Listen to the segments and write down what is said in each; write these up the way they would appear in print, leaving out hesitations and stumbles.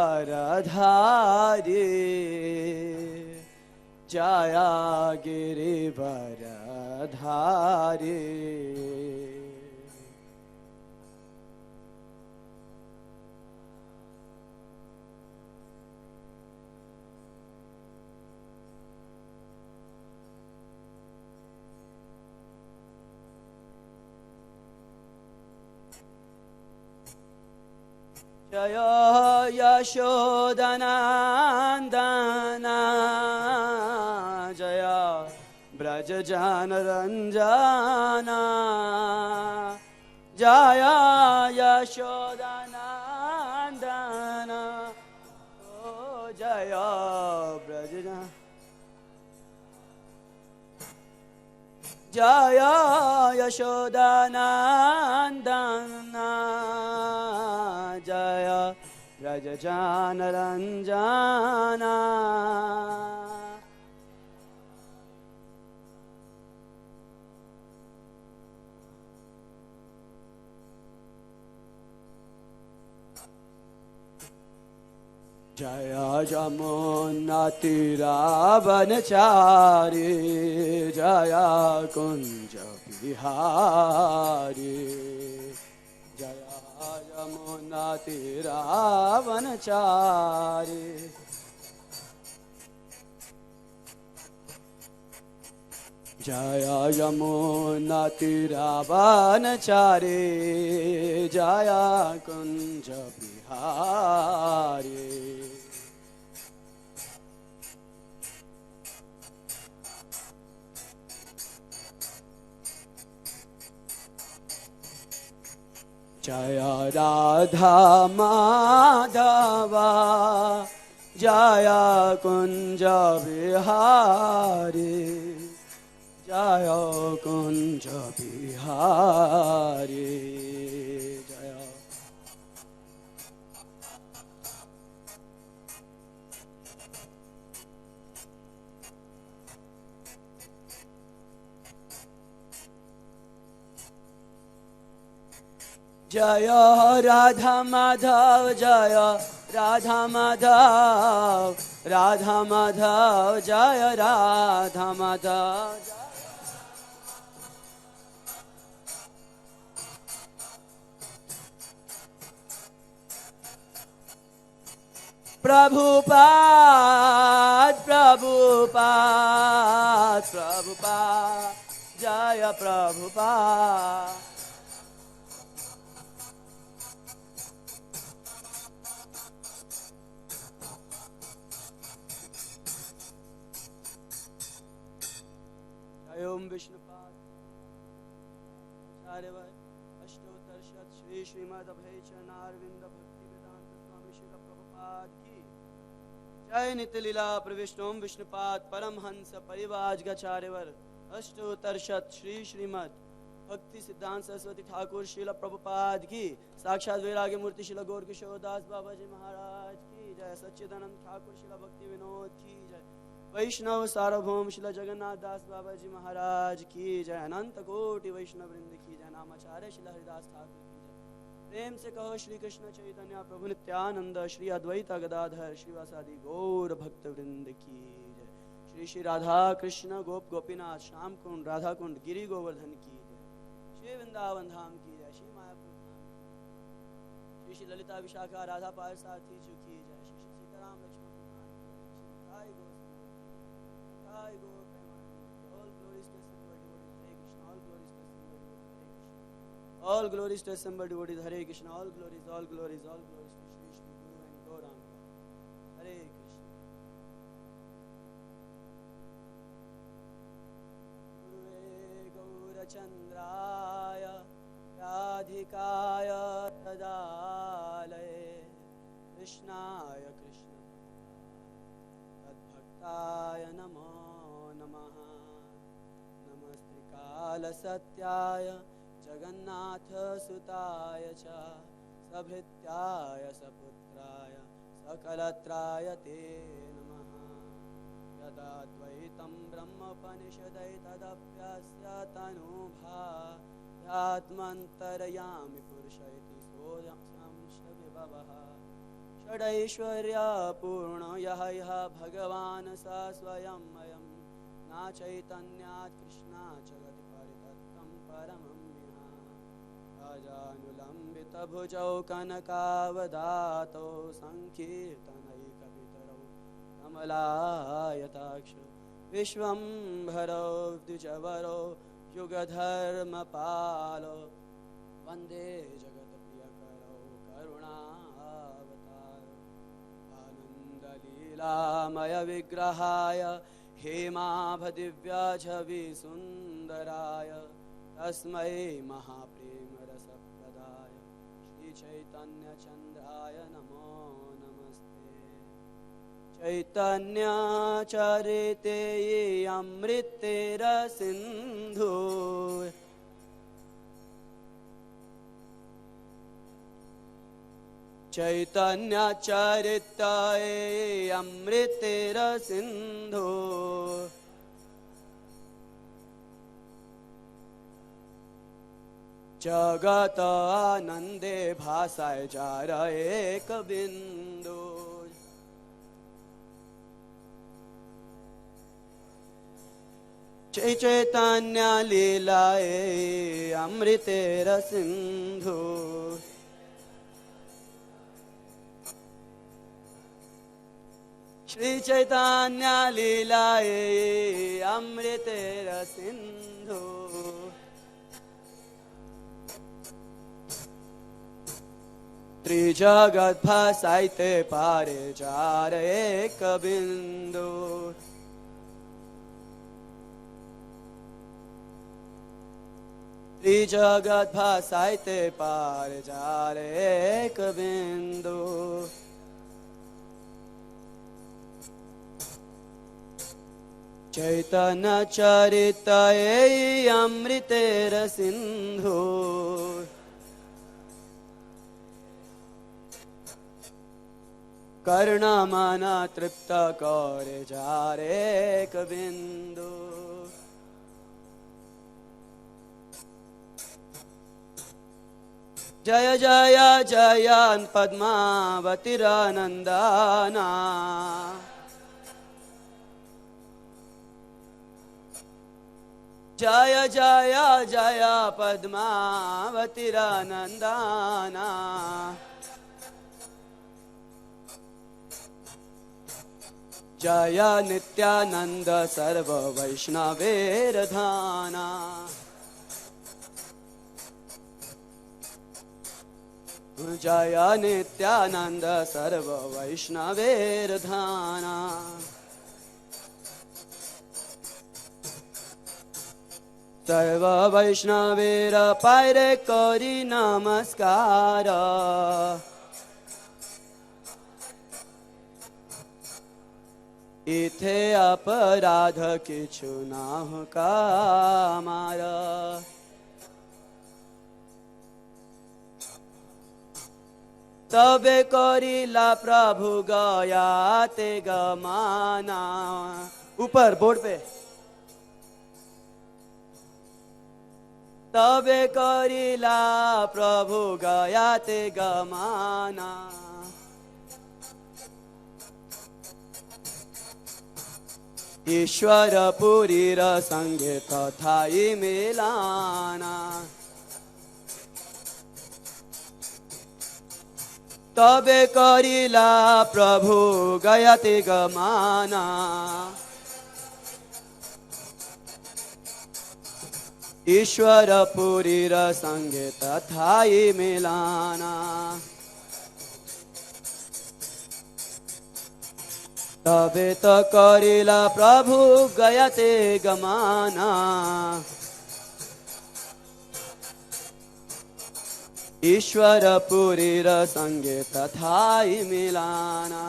वरधारी जया गिरिवरधारी जय यशोदनन्दना जय ब्रजजनरञ्जना जय यशोदनन्दना ओ जय ब्रजजन जय यशोदनन्दना जय ब्रजजनरञ्जना जय यमुनातीरावनचारी जय कुञ्ज बिहारी जय यमुनातीरावनचारी जय यमुनातीरावनचारी जय कुञ्ज बिहारी जय राधा माधवा जय कुञ्ज बिहारी जय कुञ्ज बिहारी जय जय राधा माधव जय राधा माधव राधा माधव जय राधा माधव प्रभुपाद प्रभुपाद प्रभुपाद जय प्रभुपाद ओम विष्णुपाद आचार्यवर अष्टोत्तर शत श्री श्रीमद् अभय चरणारविंद भक्ति वेदांत स्वामी श्रील प्रभुपाद की जय। नित्य लीला प्रविष्ट ओम विष्णुपाद परमहंस परिवाजगाचार्यवर अष्टोत्तर शत श्री श्रीमद् भक्ति सिद्धांत सरस्वती ठाकुर श्रील प्रभुपाद की। साक्षात वैराग्य मूर्ति श्रील गौर किशोर दास बाबा जी महाराज की जय। सच्चिदानंद ठाकुर श्रील भक्ति विनोद की जय। वैष्णव सार्वभौम श्रील जगन्नाथ दास बाबा जी महाराज की जय। अनंत कोटि वैष्णव वृंद की जय। नामाचार्य श्रील हरिदास ठाकुर की जय। प्रेम से कहो श्री कृष्ण चैतन्य प्रभु नित्यानंद श्री अद्वैत गदाधर श्रीवासादि गौर भक्त वृंद की जय। श्री श्री राधा कृष्ण गोप गोपीनाथ श्याम कुंड राधा कुंड गिरि गोवर्धन की जय। श्री वृंदावन धाम की जय। श्री मायापुर धाम की श्री श्री ललिता विशाखा राधा पारसार्थी जी की जय। Shri Shri Sitaram Lakshman All glories to assembled devotees. Hare Krishna. All glories, all glories, all glories to Shri Shri Guru and Gauranga. Hare Krishna. Gurve Gaurachandraya Radhikaya Tadalaye Krishnaya Krishna Tadbhaktaya Namo Namaha Namaste Kala Satyaya Jagannath सुताय च सभृत्याय सपुत्राय सकलत्राय ते नमः। यदा द्वैतं ब्रह्मोपनिषदै तदप्यस्यतनुभा यात्मन्तरयामि पुरुष इति सोऽयं विभवः षडैश्वर्या पूर्ण यः यः भगवान् स स्वयमयं न चैतन्यात् कृष्णात् जगति परितत्तं परमं राजानुलम्बितभुजौ कनकावदातौ सङ्कीर्तनैकपितरौ कमलायताक्षौ विश्वम्भरौ द्विजवरौ युगधर्मपालो वन्दे जगत्प्रियकरौ करुणावतारौ आनन्दलीलामयविग्रहाय हेमाभदिव्याझविसुन्दराय तस्मै महाप्रेमरसप्रदाय श्रीचैतन्यचन्द्राय नमो नमस्ते। चैतन्यचरिते अमृतेरसिन्धु चैतन्यचरिते अमृतेरसिन्धु जगत आनंदे भासाय जार एक बिंदु चैतन्य लीलाए अमृतेर सिंधु श्री चैतन्य लीलाए अमृतेर सिंधु त्रिजगत भासाइते पारे जार एक बिंदु त्रिजगत भासाइते पारे जार एक बिंदु चैतन्य चरितये अमृतेर सिंधु कर्ण मन तृप्त करे जारे एक बिंदु जय जय जय पद्मावतीरनंदना जय जय जय पद्मावतीरनंदना जय नित्यानंद सर्व वैष्णवेरधाना जय नित्यानंद सर्व वैष्णवेरधाना सर्व वैष्णवेर पायरे करी नमस्कार इथे अपराध किछु नाहु कामारा तबे करिला प्रभु गया ते गमाना ऊपर बोर्ड पे तबे करिला प्रभु गया ते गमाना ईश्वर पुरीर संगे तथाई मिलाना तबे करिला प्रभु गयते गमाना ईश्वर पुरीर संगे तथाई मिलाना तबे तो करिला प्रभु गयते गमाना ईश्वर पुरीर संगे तथाई मिलाना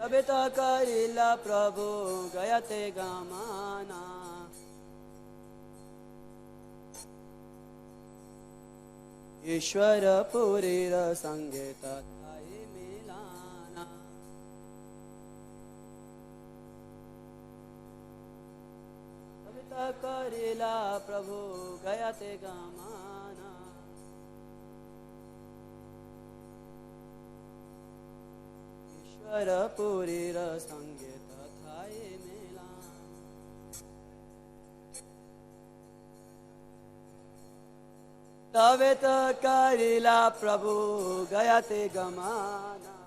तबे तो करिला प्रभु गयते गमाना ईश्वर पुरीर संगे तथाई मिलाना करेला प्रभु गया ते गमाना। ईश्वर पुरी संगे तथा ये मेला। तवे तो करेला प्रभु गया ते गमाना।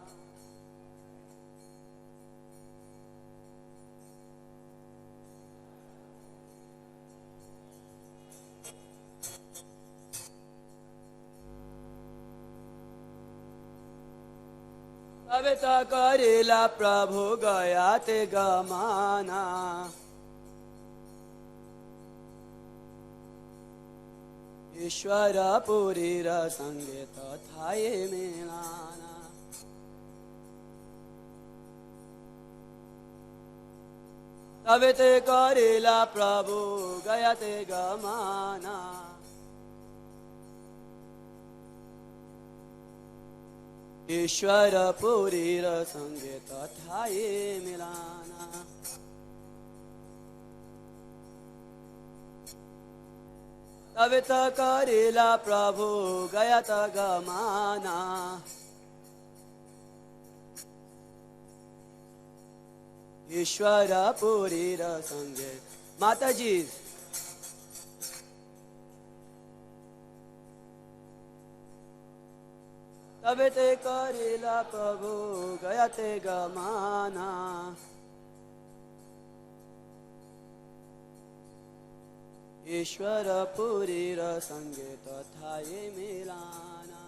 तवे तो करेला प्रभु गया ते गमाना। ईश्वर पुरी संगे तथा ये मिलाना। तवे ते करेला प्रभु गया ते गमाना। ईश्वर पुरी संगे तथा ये मिलाना। तवे तो करेला प्रभु गया त गमाना। ईश्वर पुरी संगे। माता जी तवे ते करेला प्रभु गया ते गमाना। ईश्वर पुरी संगे तथा ये मिलाना।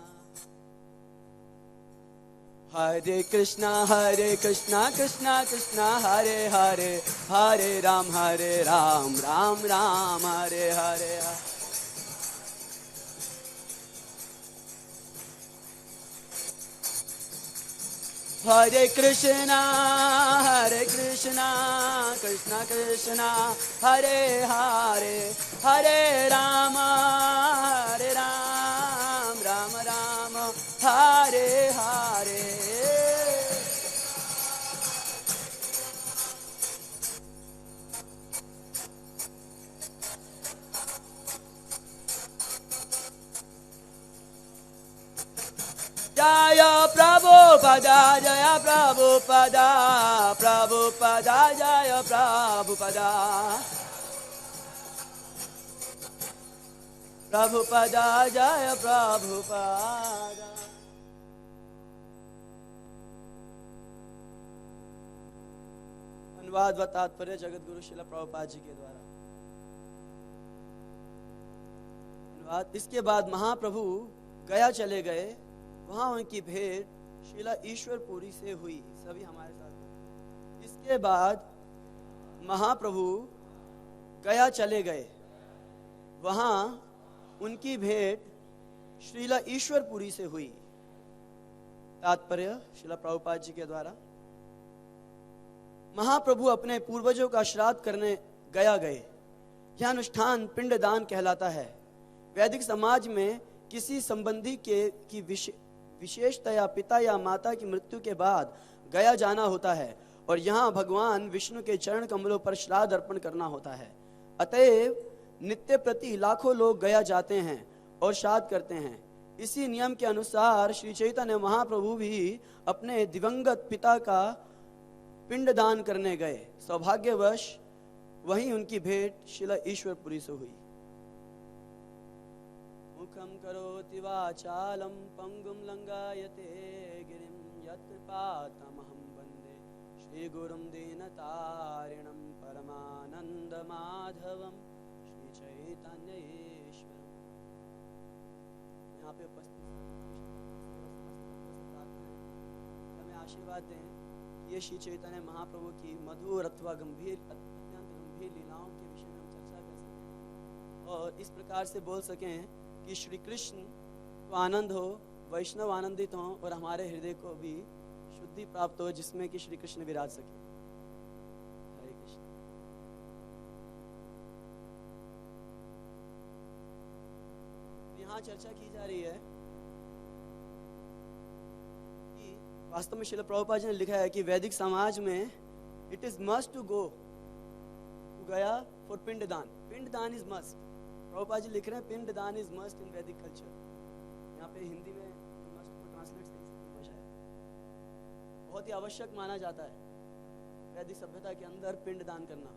हरे कृष्णा कृष्णा कृष्णा हरे हरे, हरे राम राम राम हरे हरे। हरे कृष्णा कृष्णा कृष्णा हरे हरे, हरे राम राम राम हरे हरे। जय प्रभुपदा जय प्रभुपदा, प्रभुपदा जय प्रभुपदा, प्रभुपदा जय प्रभुपदा। अनुवाद व तात्पर्य जगत गुरु श्रील प्रभुपाद जी के द्वारा। अनुवाद। इसके बाद महाप्रभु गया चले गए। वहां उनकी भेंट श्रीला ईश्वरपुरी से हुई। सभी हमारे साथ। इसके बाद महाप्रभु गया चले गए। वहां उनकी भेंट श्रीला ईश्वरपुरी से हुई। तात्पर्य श्रीला प्रभुपाद जी के द्वारा। महाप्रभु अपने पूर्वजों का श्राद्ध करने गए। यह अनुष्ठान पिंडदान कहलाता है। वैदिक समाज में किसी संबंधी की विशेषतया पिता या माता की मृत्यु के बाद गया जाना होता है और यहाँ भगवान विष्णु के चरण कमलों पर श्राद्ध अर्पण करना होता है। अतएव नित्य प्रति लाखों लोग गया जाते हैं और श्राद्ध करते हैं। इसी नियम के अनुसार श्री चैतन्य महाप्रभु भी अपने दिवंगत पिता का पिंडदान करने गए। सौभाग्यवश वहीं उनकी भेंट श्रील ईश्वरपुरी से हुई। मुखम करोति वाचालं पंगुम लंगायते गिरिं यत्कृपातमहं वन्दे श्री गुरुं दीनतारिणं परमानंद माधवं श्री चैतन्य ईश्वरम्। यहाँ पे उपस्थित हमें आशीर्वाद दें। ये श्री चैतन्य महाप्रभु की मधुर अथवा अत्यंत गंभीर लीलाओं के विषय में हम चर्चा कर सकें और इस प्रकार से बोल सकें कि श्री कृष्ण को आनंद हो, वैष्णव आनंदित हो और हमारे हृदय को भी शुद्धि प्राप्त हो, जिसमें कि श्री कृष्ण विराज सके। हरे कृष्ण। यहाँ चर्चा की जा रही है कि वास्तव में श्रील प्रभुपाद जी ने लिखा है कि वैदिक समाज में it is must to go to Gaya for पिंडदान। पिंड दान इज मस्ट। प्रभुपाद जी लिख रहे हैं पिंड दान इज मस्ट इन वैदिक कल्चर। यहाँ पे हिंदी में मस्ट को ट्रांसलेट सही समझा है, बहुत ही आवश्यक माना जाता है वैदिक सभ्यता के अंदर पिंड दान करना।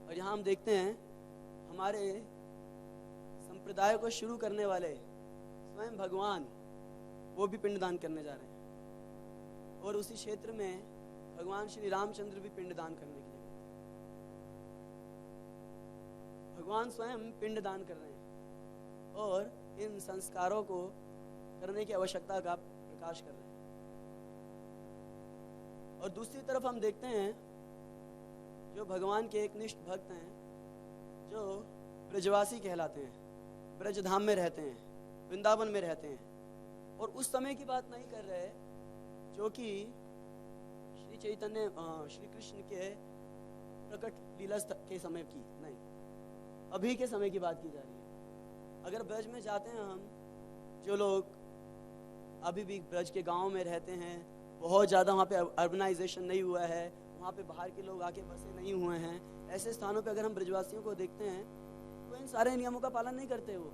और यहाँ हम देखते हैं हमारे संप्रदाय को शुरू करने वाले स्वयं भगवान वो भी पिंड दान करने जा रहे हैं, और उसी क्षेत्र में भगवान श्री रामचंद्र भी पिंड दान करने के लिए भगवान स्वयं पिंड दान कर रहे हैं और इन संस्कारों को करने की आवश्यकता का प्रकाश कर रहे हैं। और दूसरी तरफ हम देखते हैं जो भगवान के एक निष्ठ भक्त हैं, जो ब्रजवासी कहलाते हैं, ब्रज धाम में रहते हैं, वृंदावन में रहते हैं, और उस समय की बात नहीं कर रहे जो कि श्री चैतन्य श्री कृष्ण के प्रकट लीला के समय की नहीं, अभी के समय की बात की जा रही है। अगर ब्रज में जाते हैं हम, जो लोग अभी भी ब्रज के गांव में रहते हैं, बहुत ज़्यादा वहाँ पे अर्बनाइजेशन नहीं हुआ है, वहाँ पे बाहर के लोग आके बसे नहीं हुए हैं, ऐसे स्थानों पे अगर हम ब्रजवासियों को देखते हैं तो इन सारे नियमों का पालन नहीं करते, वो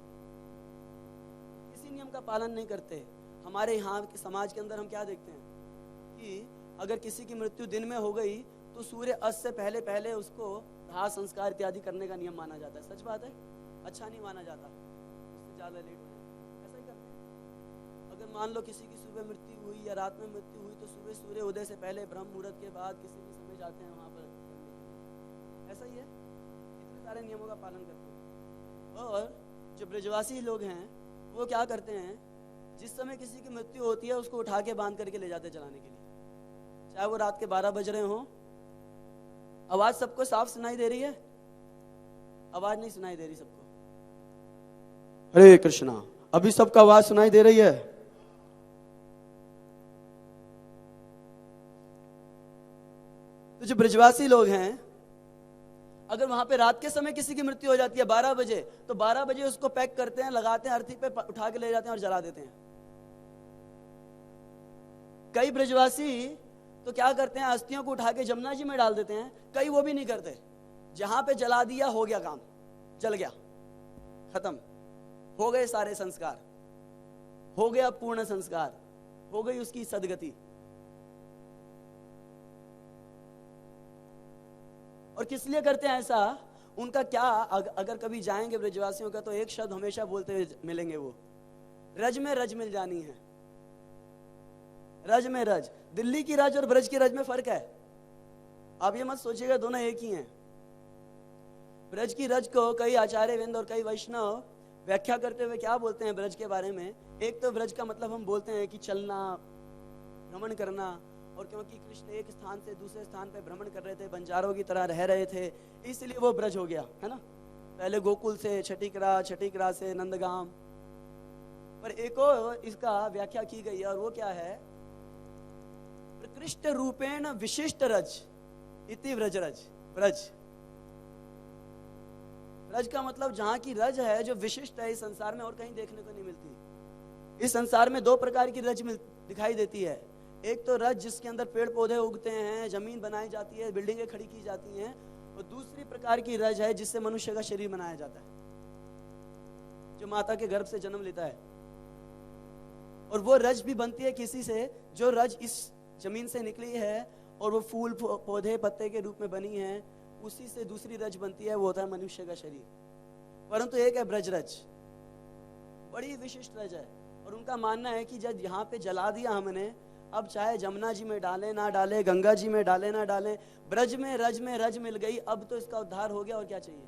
किसी नियम का पालन नहीं करते। हमारे यहाँ के समाज के अंदर हम क्या देखते हैं कि अगर किसी की मृत्यु दिन में हो गई तो सूर्य अस्त से पहले पहले उसको दाह संस्कार इत्यादि करने का नियम माना जाता है। सच बात है, अच्छा नहीं माना जाता, उससे ज़्यादा लेट हो जाता, ऐसा ही करते हैं। अगर मान लो किसी की सुबह मृत्यु हुई या रात में मृत्यु हुई तो सुबह सूर्य उदय से पहले ब्रह्म मुहूर्त के बाद किसी भी समय जाते हैं वहाँ पर करने के लिए। ऐसा ही है, इतने सारे नियमों का पालन करते हैं। और जो ब्रजवासी लोग हैं वो क्या करते हैं, जिस समय किसी की मृत्यु होती है उसको उठा के बांध करके ले जाते जलाने के लिए, चाहे वो रात के 12 बज रहे हों। आवाज सबको साफ सुनाई दे रही है? आवाज नहीं सुनाई दे रही सबको? हरे कृष्णा, अभी सबका आवाज सुनाई दे रही है? तो जो ब्रजवासी लोग हैं, अगर वहां पे रात के समय किसी की मृत्यु हो जाती है 12 बजे, तो 12 बजे उसको पैक करते हैं, लगाते हैं अर्थी पे, उठा के ले जाते हैं और जला देते हैं। कई ब्रजवासी तो क्या करते हैं, अस्थियों को उठा के जमुना जी में डाल देते हैं। कई वो भी नहीं करते, जहां पे जला दिया हो गया काम, जल गया, खत्म हो गए सारे संस्कार, हो गया पूर्ण संस्कार, हो गई उसकी सदगति। और किस लिए करते हैं ऐसा? उनका क्या, अगर कभी जाएंगे ब्रजवासियों का तो एक शब्द हमेशा बोलते हुए मिलेंगे, वो रज में रज मिल जानी है। रज में रज, दिल्ली की रज और ब्रज की रज में फर्क है, आप ये मत सोचिएगा दोनों एक ही हैं। ब्रज की रज को कई आचार्य वृंद और कई वैष्णव व्याख्या करते हुए क्या बोलते हैं ब्रज के बारे में? एक तो ब्रज का मतलब हम बोलते हैं कि चलना, भ्रमण करना, और क्योंकि कृष्ण एक स्थान से दूसरे स्थान पे भ्रमण कर रहे थे, बंजारों की तरह रह रहे थे, इसलिए वो ब्रज हो गया, है ना। पहले गोकुल से छठीकरा से नंदगाम, पर एक और इसका व्याख्या की गई है, और वो क्या है? प्रकृष्ट रूपेण विशिष्ट रज इति व्रजरज। ब्रज, ब्रज का मतलब जहां की रज है जो विशिष्ट है, इस संसार में और कहीं देखने को नहीं मिलती। इस संसार में दो प्रकार की रज दिखाई देती है। एक तो रज जिसके अंदर पेड़ पौधे उगते हैं, जमीन बनाई जाती है, बिल्डिंगें खड़ी की जाती हैं, और दूसरी प्रकार की रज है जिससे मनुष्य का शरीर बनाया जाता है, जो माता के गर्भ से जन्म लेता है। और वो रज भी बनती है किसी से, जो रज इस जमीन से निकली है और वो फूल पौधे पत्ते के रूप में बनी है, उसी से दूसरी रज बनती है, वो होता है मनुष्य का शरीर। परंतु एक है ब्रज रज, बड़ी विशिष्ट रज है। और उनका मानना है कि जब यहाँ पे जला दिया हमने, अब चाहे जमुना जी में डाले ना डाले, गंगा जी में डाले ना डाले, ब्रज में रज मिल गई, अब तो इसका उद्धार हो गया, और क्या चाहिए।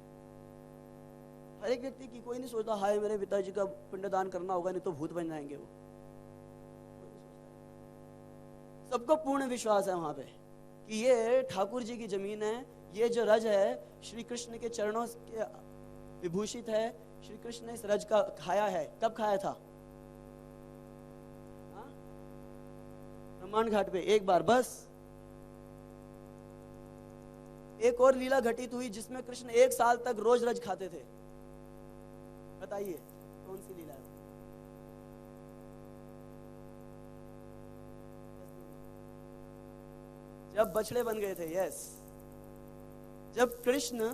हर एक व्यक्ति की, कोई नहीं सोचता हाय मेरे पिताजी का पिंडदान करना होगा नहीं तो भूत बन जाएंगे वो। सबको पूर्ण विश्वास है वहां पे कि ये ठाकुर जी की जमीन है, ये जो रज है श्री कृष्ण के चरणों के विभूषित है, श्री कृष्ण ने इस रज का खाया है। कब खाया था? ब्रह्मांड घाट पे एक बार बस। एक और लीला घटित हुई जिसमें कृष्ण 1 साल तक रोज रज खाते थे, बताइए कौन सी लीला है? जब बछड़े बन गए थे, यस, जब कृष्ण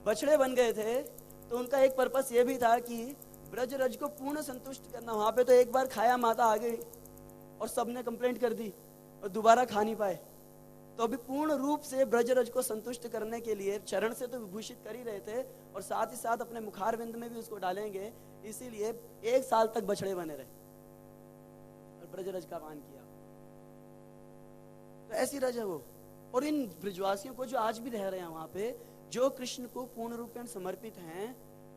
बछड़े बन गए थे तो उनका एक पर्पस ये भी था कि ब्रज रज को पूर्ण संतुष्ट करना। वहां पे तो एक बार खाया माता आ गई और सबने कंप्लेंट कर दी और दोबारा खा नहीं पाए। तो अभी पूर्ण रूप से ब्रजरज को संतुष्ट करने के लिए चरण से तो विभूषित कर ही रहे थे और साथ ही साथ अपने मुखारविंद में भी उसको डालेंगे, इसीलिए 1 साल तक बछड़े बने रहे और ब्रजरज का मान किया। तो ऐसी रज है वो। और इन ब्रजवासियों को जो आज भी रह रहे हैं वहां पे, जो कृष्ण को पूर्ण रूपेण समर्पित हैं,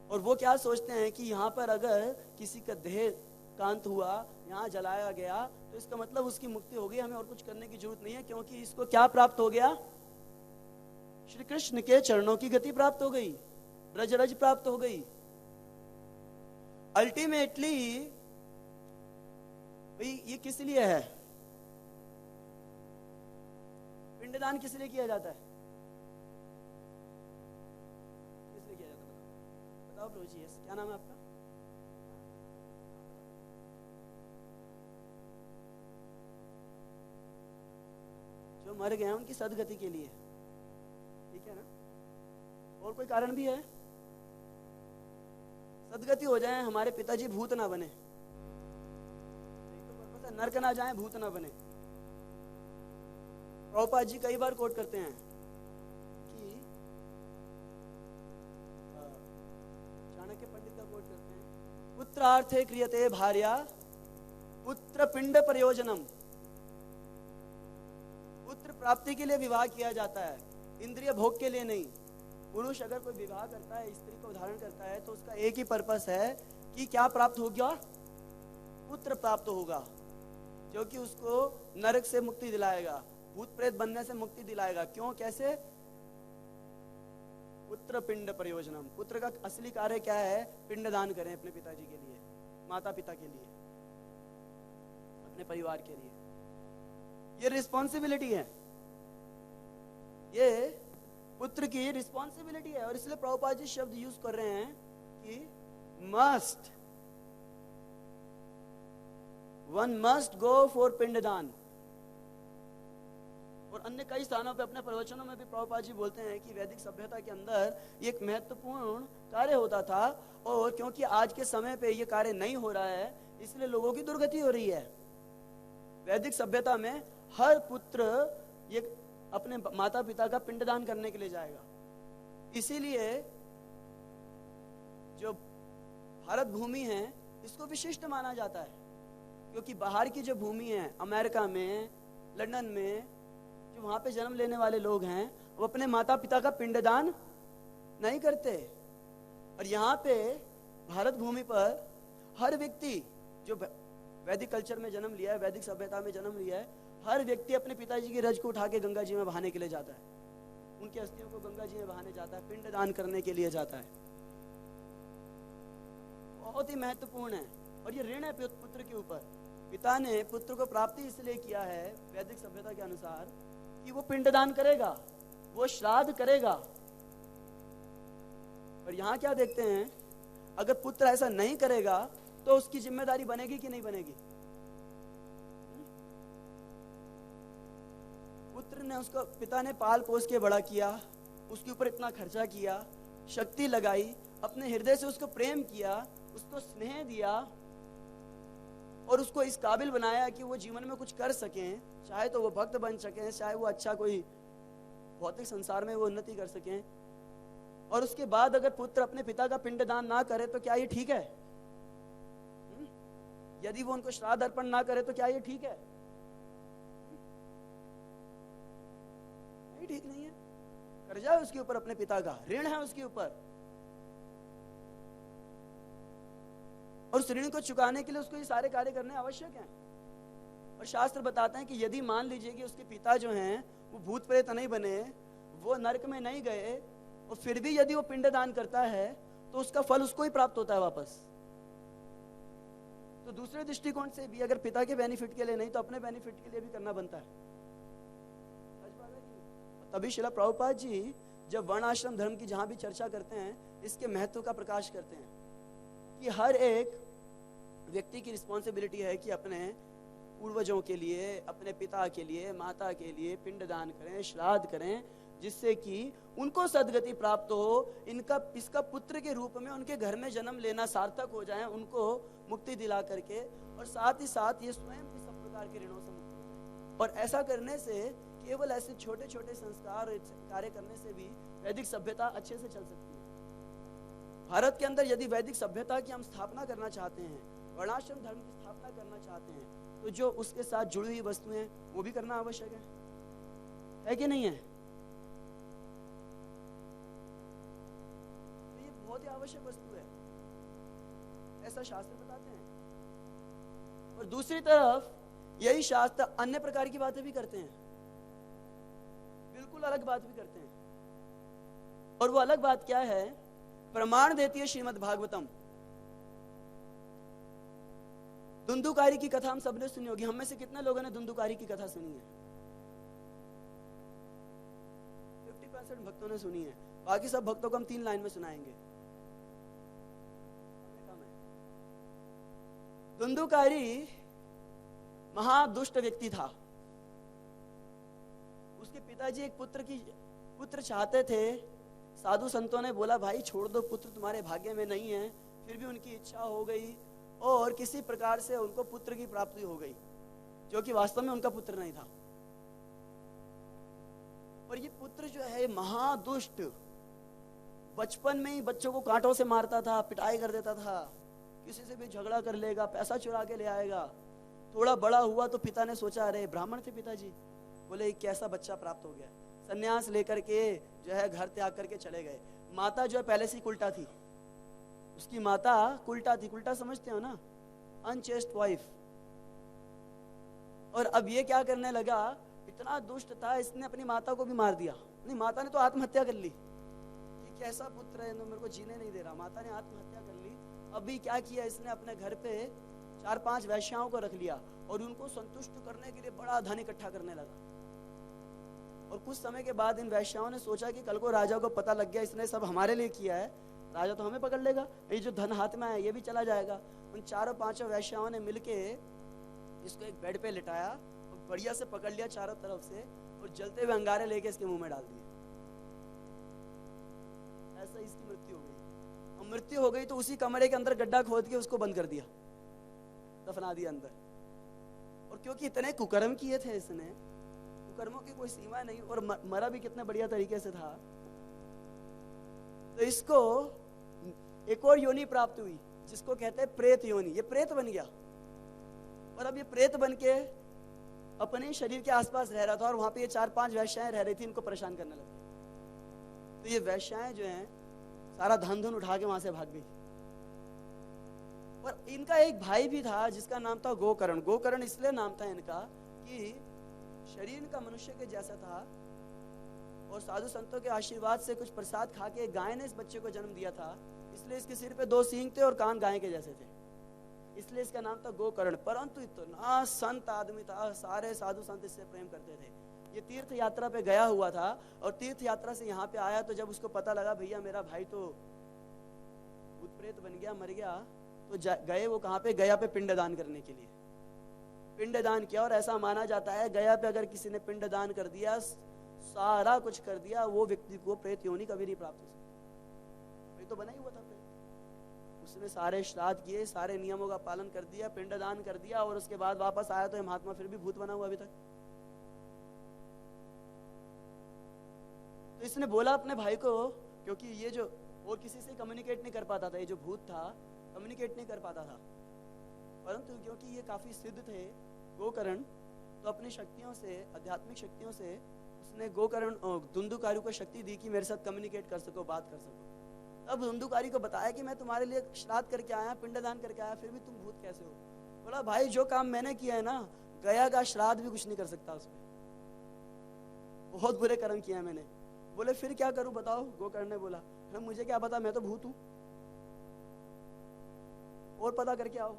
और वो क्या सोचते हैं कि यहाँ पर अगर किसी का देह कांत हुआ, यहाँ जलाया गया, तो इसका मतलब उसकी मुक्ति हो गई, हमें और कुछ करने की जरूरत नहीं है, क्योंकि इसको क्या प्राप्त हो गया? श्री कृष्ण के चरणों की गति प्राप्त हो गई, ब्रजरज प्राप्त हो गई। अल्टीमेटली भाई ये किस लिए है? पिंडदान किस लिए किया जाता है? किस लिए किया जाता है? बताओ प्रभु जी, क्या नाम है आपका? जो मर गए हैं उनकी सदगति के लिए, ठीक है ना? और कोई कारण भी है? सदगति हो जाए, हमारे पिताजी भूत ना बने, तो नरक ना जाए, भूत ना बने। प्रभुपाद जी कई बार कोट करते हैं कि चाणक्य पंडित का कोट करते हैं, पुत्रार्थे क्रियते भार्या पुत्र पिंड प्रयोजनम। पुत्र प्राप्ति के लिए विवाह किया जाता है, इंद्रिय भोग के लिए नहीं। पुरुष अगर कोई विवाह करता है, स्त्री को धारण करता है, तो उसका एक ही पर्पस है कि क्या प्राप्त हो गया? पुत्र प्राप्त होगा, जो कि उसको नरक से मुक्ति दिलाएगा, भूत प्रेत बनने से मुक्ति दिलाएगा। क्यों, कैसे? पुत्र पिंड प्रयोजनम। पुत्र का असली कार्य क्या है? पिंडदान करें अपने पिताजी के लिए, माता पिता के लिए, अपने परिवार के लिए। ये रिस्पॉन्सिबिलिटी है, ये पुत्र की रिस्पॉन्सिबिलिटी है। और इसलिए प्रभुपाद जी शब्द यूज कर रहे हैं कि must, one must go for पिंडदान। और अन्य कई स्थानों पे अपने प्रवचनों में भी प्रभुपाद जी बोलते हैं कि वैदिक सभ्यता के अंदर एक महत्वपूर्ण कार्य होता था, और क्योंकि आज के समय पे ये कार्य नहीं हो रहा है, इसलिए लोगों की दुर्गति हो रही है। वैदिक सभ्यता में हर पुत्र ये अपने माता पिता का पिंडदान करने के लिए जाएगा। इसीलिए जो भारत भूमि है इसको विशिष्ट माना जाता है, क्योंकि बाहर की जो भूमि है, अमेरिका में, लंदन में, जो वहां पे जन्म लेने वाले लोग हैं, वो अपने माता पिता का पिंडदान नहीं करते। और यहाँ पे भारत भूमि पर हर व्यक्ति जो वैदिक कल्चर में जन्म लिया है, वैदिक सभ्यता में जन्म लिया है, हर व्यक्ति अपने पिताजी की रज को उठा के गंगा जी में बहाने के लिए जाता है, उनकी अस्थियों को गंगा जी में बहाने जाता है, पिंडदान करने के लिए जाता है। बहुत ही महत्वपूर्ण है। और ये ऋण है पुत्र के ऊपर। पिता ने पुत्र को प्राप्ति इसलिए किया है वैदिक सभ्यता के अनुसार कि वो पिंडदान करेगा, वो श्राद्ध करेगा। और यहाँ क्या देखते हैं, अगर पुत्र ऐसा नहीं करेगा तो उसकी जिम्मेदारी बनेगी कि नहीं बनेगी? पुत्र ने, उसको पिता ने पाल पोस के बड़ा किया, उसके ऊपर इतना खर्चा किया, शक्ति लगाई, अपने हृदय से उसको प्रेम किया, उसको स्नेह दिया और उसको इस काबिल बनाया कि वो जीवन में कुछ कर सकें, चाहे तो वो भक्त बन सकें, चाहे वो अच्छा कोई भौतिक संसार में वो उन्नति कर सकें। और उसके बाद अगर पुत्र अपने पिता का पिंडदान ना करे तो क्या ये ठीक है? यदि वो उनको श्राद्ध अर्पण ना करे तो क्या ये ठीक है? नहीं, ठीक नहीं है। कर्जा है उसके ऊपर, अपने पिता का ऋण है उसके ऊपर, और उस ऋण को चुकाने के लिए उसको ये सारे कार्य करने आवश्यक हैं। और शास्त्र बताते हैं कि यदि मान लीजिए कि उसके पिता जो हैं वो भूत प्रेत नहीं बने, वो नरक में नहीं गए, और फिर भी यदि वो पिंडदान करता है तो उसका फल उसको ही प्राप्त होता है वापस। तो दूसरे दृष्टिकोण से भी अगर पिता के बेनिफिट के लिए नहीं तो अपने बेनिफिट के लिए भी करना बनता है। तभी श्रील प्रभुपाद जी जब वर्ण आश्रम धर्म की जहां भी चर्चा करते हैं, इसके महत्व का प्रकाश करते हैं कि हर एक व्यक्ति की रिस्पॉन्सिबिलिटी है कि अपने पूर्वजों के लिए, अपने पिता के लिए, माता के लिए पिंडदान करें, श्राद्ध करें, जिससे कि उनको सदगति प्राप्त हो, इसका पुत्र के रूप में उनके घर में जन्म लेना सार्थक हो जाए, उनको मुक्ति दिला करके, और साथ ही साथ ये स्वयं भी सब प्रकार के ऋणों से मुक्त हो जाए। और ऐसा करने से, केवल ऐसे छोटे छोटे संस्कार कार्य करने से भी वैदिक सभ्यता अच्छे से चल सकती है। भारत के अंदर यदि वैदिक सभ्यता की हम स्थापना करना चाहते हैं, वर्णाश्रम धर्म की स्थापना करना चाहते हैं, तो जो उसके साथ जुड़ी हुई वस्तुएं वो भी करना आवश्यक है कि नहीं है? तो ये बहुत ही आवश्यक वस्तु है, ऐसा शास्त्र बताते हैं। और दूसरी तरफ यही शास्त्र अन्य प्रकार की बातें भी करते हैं, बिल्कुल अलग बात भी करते हैं। और वो अलग बात क्या है? प्रमाण देती है श्रीमद् भागवतम। धुंधुकारी की कथा हम सबने सुनी होगी। हम में से कितने लोगों ने धुंधुकारी की कथा सुनी है? 50% भक्तों ने सुनी है। बाकी सब भक्तों को हम 3 लाइन में सुनाएंगे। धुंधुकारी महादुष्ट व्यक्ति था। उसके पिताजी एक पुत्र चाहते थे। साधु संतों ने बोला, भाई छोड़ दो, पुत्र तुम्हारे भाग्य में नहीं है। फिर भी उनकी इच्छा हो गई और किसी प्रकार से उनको पुत्र की प्राप्ति हो गई, जो कि वास्तव में उनका पुत्र नहीं था। और ये पुत्र जो है महादुष्ट, बचपन में ही बच्चों को कांटों से मारता था, पिटाई कर देता था, किसी से भी झगड़ा कर लेगा, पैसा चुरा के ले आएगा। थोड़ा बड़ा हुआ तो पिता ने सोचा, अरे ब्राह्मण थे पिताजी, बोले कैसा बच्चा प्राप्त हो गया। सन्यास लेकर के जो है घर त्याग करके चले गए। माता जो है पहले से उल्टा थी, उसकी माता उल्टा थी। उल्टा समझते हो ना, अनचेस्ट वाइफ। और अब ये क्या करने लगा, इतना दुष्ट था, इसने अपनी माता को भी मार दिया। नहीं, माता ने तो आत्महत्या कर ली कि कैसा पुत्र है, मेरे को जीने नहीं दे रहा। माता ने आत्महत्या कर ली। अभी क्या किया इसने, अपने घर पे 4-5 वैश्याओं को रख लिया और उनको संतुष्ट करने के लिए बड़ा धन इकट्ठा करने लगा। और कुछ समय के बाद इन वैश्याओं ने सोचा कि कल को राजा को पता लग गया इसने सब हमारे लिए किया है, राजा तो हमें पकड़ लेगा, ये जो धन हाथ में आया ये भी चला जाएगा। उन 4-5 वैश्याओं ने मिलके इसको एक बेड पे लिटाया और बढ़िया से पकड़ लिया चारों तरफ से, और जलते हुए अंगारे लेके इसके मुंह में डाल दिए। ऐसा इसकी मृत्यु हो गई। और मृत्यु हो गई तो उसी कमरे के अंदर गड्ढा खोद के उसको बंद कर दिया, दफना दिया अंदर। और क्योंकि इतने कुकर्म किए थे इसने, कुकर्मों की कोई सीमा नहीं, और मरा भी कितने बढ़िया तरीके से था, तो इसको एक और योनि प्राप्त हुई जिसको कहते हैं प्रेत योनि। ये प्रेत बन गया। और अब ये प्रेत बन के अपने शरीर के आसपास रह रहा था, और वहां पे ये 4-5 वैश्याएं रह रही थी, इनको परेशान करने लगे। तो ये वैश्याएं जो हैं सारा धन उठा के वहां से भाग गई। और इनका एक भाई भी था जिसका नाम था गोकर्ण। गोकर्ण इसलिए नाम था इनका कि शरीर का मनुष्य के जैसा था, और साधु संतों के आशीर्वाद से कुछ प्रसाद खा के गाय ने इस बच्चे को जन्म दिया था, इसलिए इसके सिर पे 2 सींग थे और कान गाय के जैसे थे, इसलिए इसका नाम था गोकर्ण। परंतु इतना संत आदमी था, सारे साधु संत इससे प्रेम करते थे। ये तीर्थ यात्रा पे गया हुआ था, और तीर्थ यात्रा से यहाँ पे आया, तो जब उसको पता लगा भैया मेरा भाई तो भूत प्रेत बन गया, मर गया, तो गए वो कहाँ पे, गया पे पिंडदान करने के लिए। पिंडदान किया, और ऐसा माना जाता है गया पे अगर किसी ने पिंडदान कर दिया, सारा कुछ कर दिया, वो व्यक्ति को प्रेत योनि कभी नहीं प्राप्त हो सकती। तो बना ही हुआ था प्रेत। उसने सारे श्राद्ध किए, सारे नियमों का पालन कर दिया, पिंडदान कर दिया, और उसके बाद वापस आया तो महात्मा फिर भी भूत बना हुआ अभी तक। तो इसने बोला अपने भाई को, क्योंकि ये जो और किसी से कम्युनिकेट नहीं कर पाता था, ये जो भूत था कम्युनिकेट नहीं कर पाता था, परंतु क्योंकि ये काफी सिद्ध थे गोकर्ण, तो अपनी शक्तियों से, आध्यात्मिक शक्तियों से उसने गोकर्ण धुंधुकारी को शक्ति दी कि मेरे साथ कम्युनिकेट कर सको, बात कर सको। तब धुंधुकारी को बताया कि मैं तुम्हारे लिए श्राद्ध करके आया, पिंडदान करके आया, फिर भी तुम भूत कैसे हो। बोला भाई जो काम मैंने किया है ना, गया का श्राद्ध भी कुछ नहीं कर सकता उसमें, बहुत बुरे कर्म किए हैं मैंने। बोले फिर क्या करूं बताओ। गोकर्ण ने बोला मुझे क्या पता, मैं तो भूत हूं, और पता करके आओ।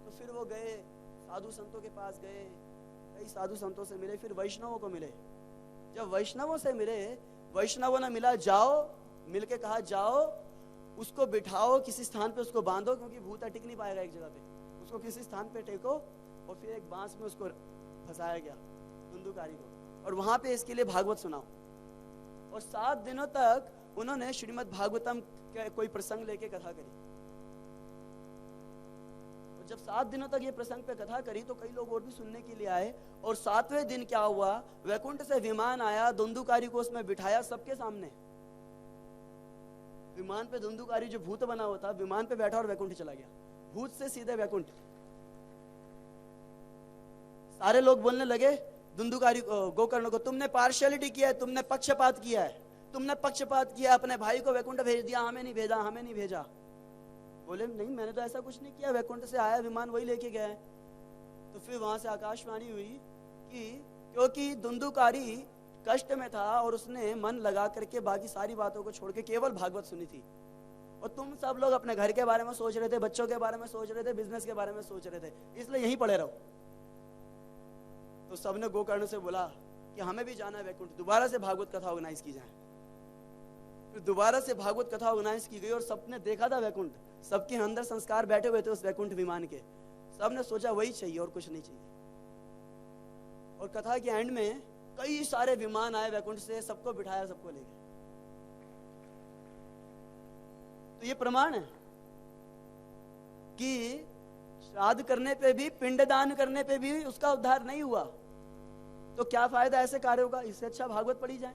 तो फिर वो गए, साधु संतों के पास गए, कई साधु संतों से मिले, फिर वैष्णवों को मिले। जब वैष्णवों से मिले, वैष्णवों ने मिला, जाओ, मिलके कहा जाओ उसको बिठाओ किसी स्थान पे, उसको बांधो, क्योंकि भूत टिक नहीं पाएगा एक जगह पे, उसको किसी स्थान पे टेको। और फिर एक बांस में उसको फंसाया गया धुंधुकारी को, और वहां पे इसके लिए भागवत सुनाओ। और 7 दिनों तक उन्होंने श्रीमद् भागवतम के कोई प्रसंग लेके कथा करी। और जब 7 दिनों तक ये प्रसंग पे कथा करी तो कई लोग और भी सुनने के लिए आए। और 7वें दिन क्या हुआ, वैकुंठ से विमान आया, धुंधुकारी को उसमें बिठाया सबके सामने। विमान पे धुंधुकारी जो भूत बना हुआ था, विमान पे बैठा और वैकुंठ चला गया, भूत से सीधे वैकुंठ। सारे लोग बोलने लगे धुंधुकारी गोकर्ण को, तुमने पार्शियलिटी किया है, तुमने पक्षपात किया है, तुमने पक्षपात किया, अपने भाई को वैकुंठ भेज दिया, हमें नहीं भेजा, हमें नहीं भेजा। बोले नहीं, मैंने तो ऐसा कुछ नहीं किया, वैकुंठ से आया विमान वही लेके गए। तो फिर वहां से आकाशवाणी हुई कि क्योंकि धुंधुकारी कष्ट में था और उसने मन लगा करके बाकी सारी बातों को छोड़ के केवल भागवत सुनी थी, और तुम सब लोग अपने घर के बारे में सोच रहे थे, बच्चों के बारे में सोच रहे थे, बिजनेस के बारे में सोच रहे थे, इसलिए यहीं पड़े रहो। तो सबने गोकर्ण से बोला कि हमें भी जाना है वैकुंठ, दोबारा से भागवत कथा ऑर्गेनाइज की जाए। फिर दोबारा से भागवत कथा ऑर्गेनाइज की गई और सबने देखा था वैकुंठ, सबके अंदर संस्कार बैठे हुए थे उस वैकुंठ विमान के। सबने सोचा वही चाहिए और कुछ नहीं चाहिए। और कथा के एंड में कई सारे विमान आए वैकुंठ से, सबको बिठाया, सबको ले गए। तो ये प्रमाण है कि श्राद्ध करने पे भी, पिंडदान करने पे भी उसका उद्धार नहीं हुआ, तो क्या फायदा ऐसे कार्यों का। इससे अच्छा भागवत पढ़ी जाए,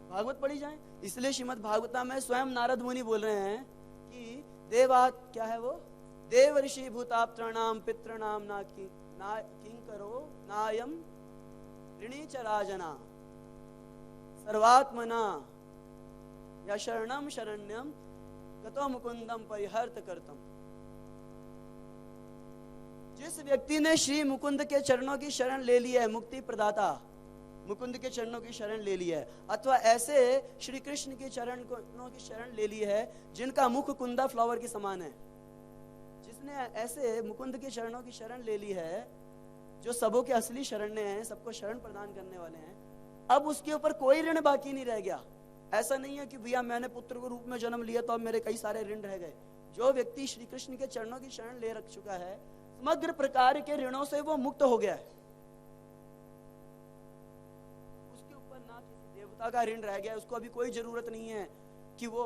भागवत पढ़ी जाए। इसलिए श्रीमद् भागवता में स्वयं नारद मुनि बोल रहे हैं कि देवात, क्या है वो, देव ऋषि भूताप्त्राणाम पितृणाम ना किंग करो नायम ऋणी च राजना सर्वात्मना या शरणम शरण्यम गतो मुकुंदम परिहर्त करतम। जिस व्यक्ति ने श्री मुकुंद के चरणों की शरण ले ली है, मुक्ति प्रदाता मुकुंद के चरणों की शरण ले ली है, अथवा ऐसे श्री कृष्ण की चरणों की शरण ले ली है जिनका मुख कुंदा फ्लावर के समान है, जिसने ऐसे मुकुंद के चरणों की शरण ले ली है जो सबों के असली शरण हैं, सबको शरण प्रदान करने वाले हैं, अब उसके ऊपर कोई ऋण बाकी नहीं रह गया। ऐसा नहीं है कि भैया मैंने पुत्र के रूप में जन्म लिया तो अब मेरे कई सारे ऋण रह गए। जो व्यक्ति श्री कृष्ण के चरणों की शरण ले रख चुका है, समग्र प्रकार के ऋणों से वो मुक्त हो गया है। उसके ऊपर ना किसी देवता का ऋण रह गया, उसको अभी कोई जरूरत नहीं है कि वो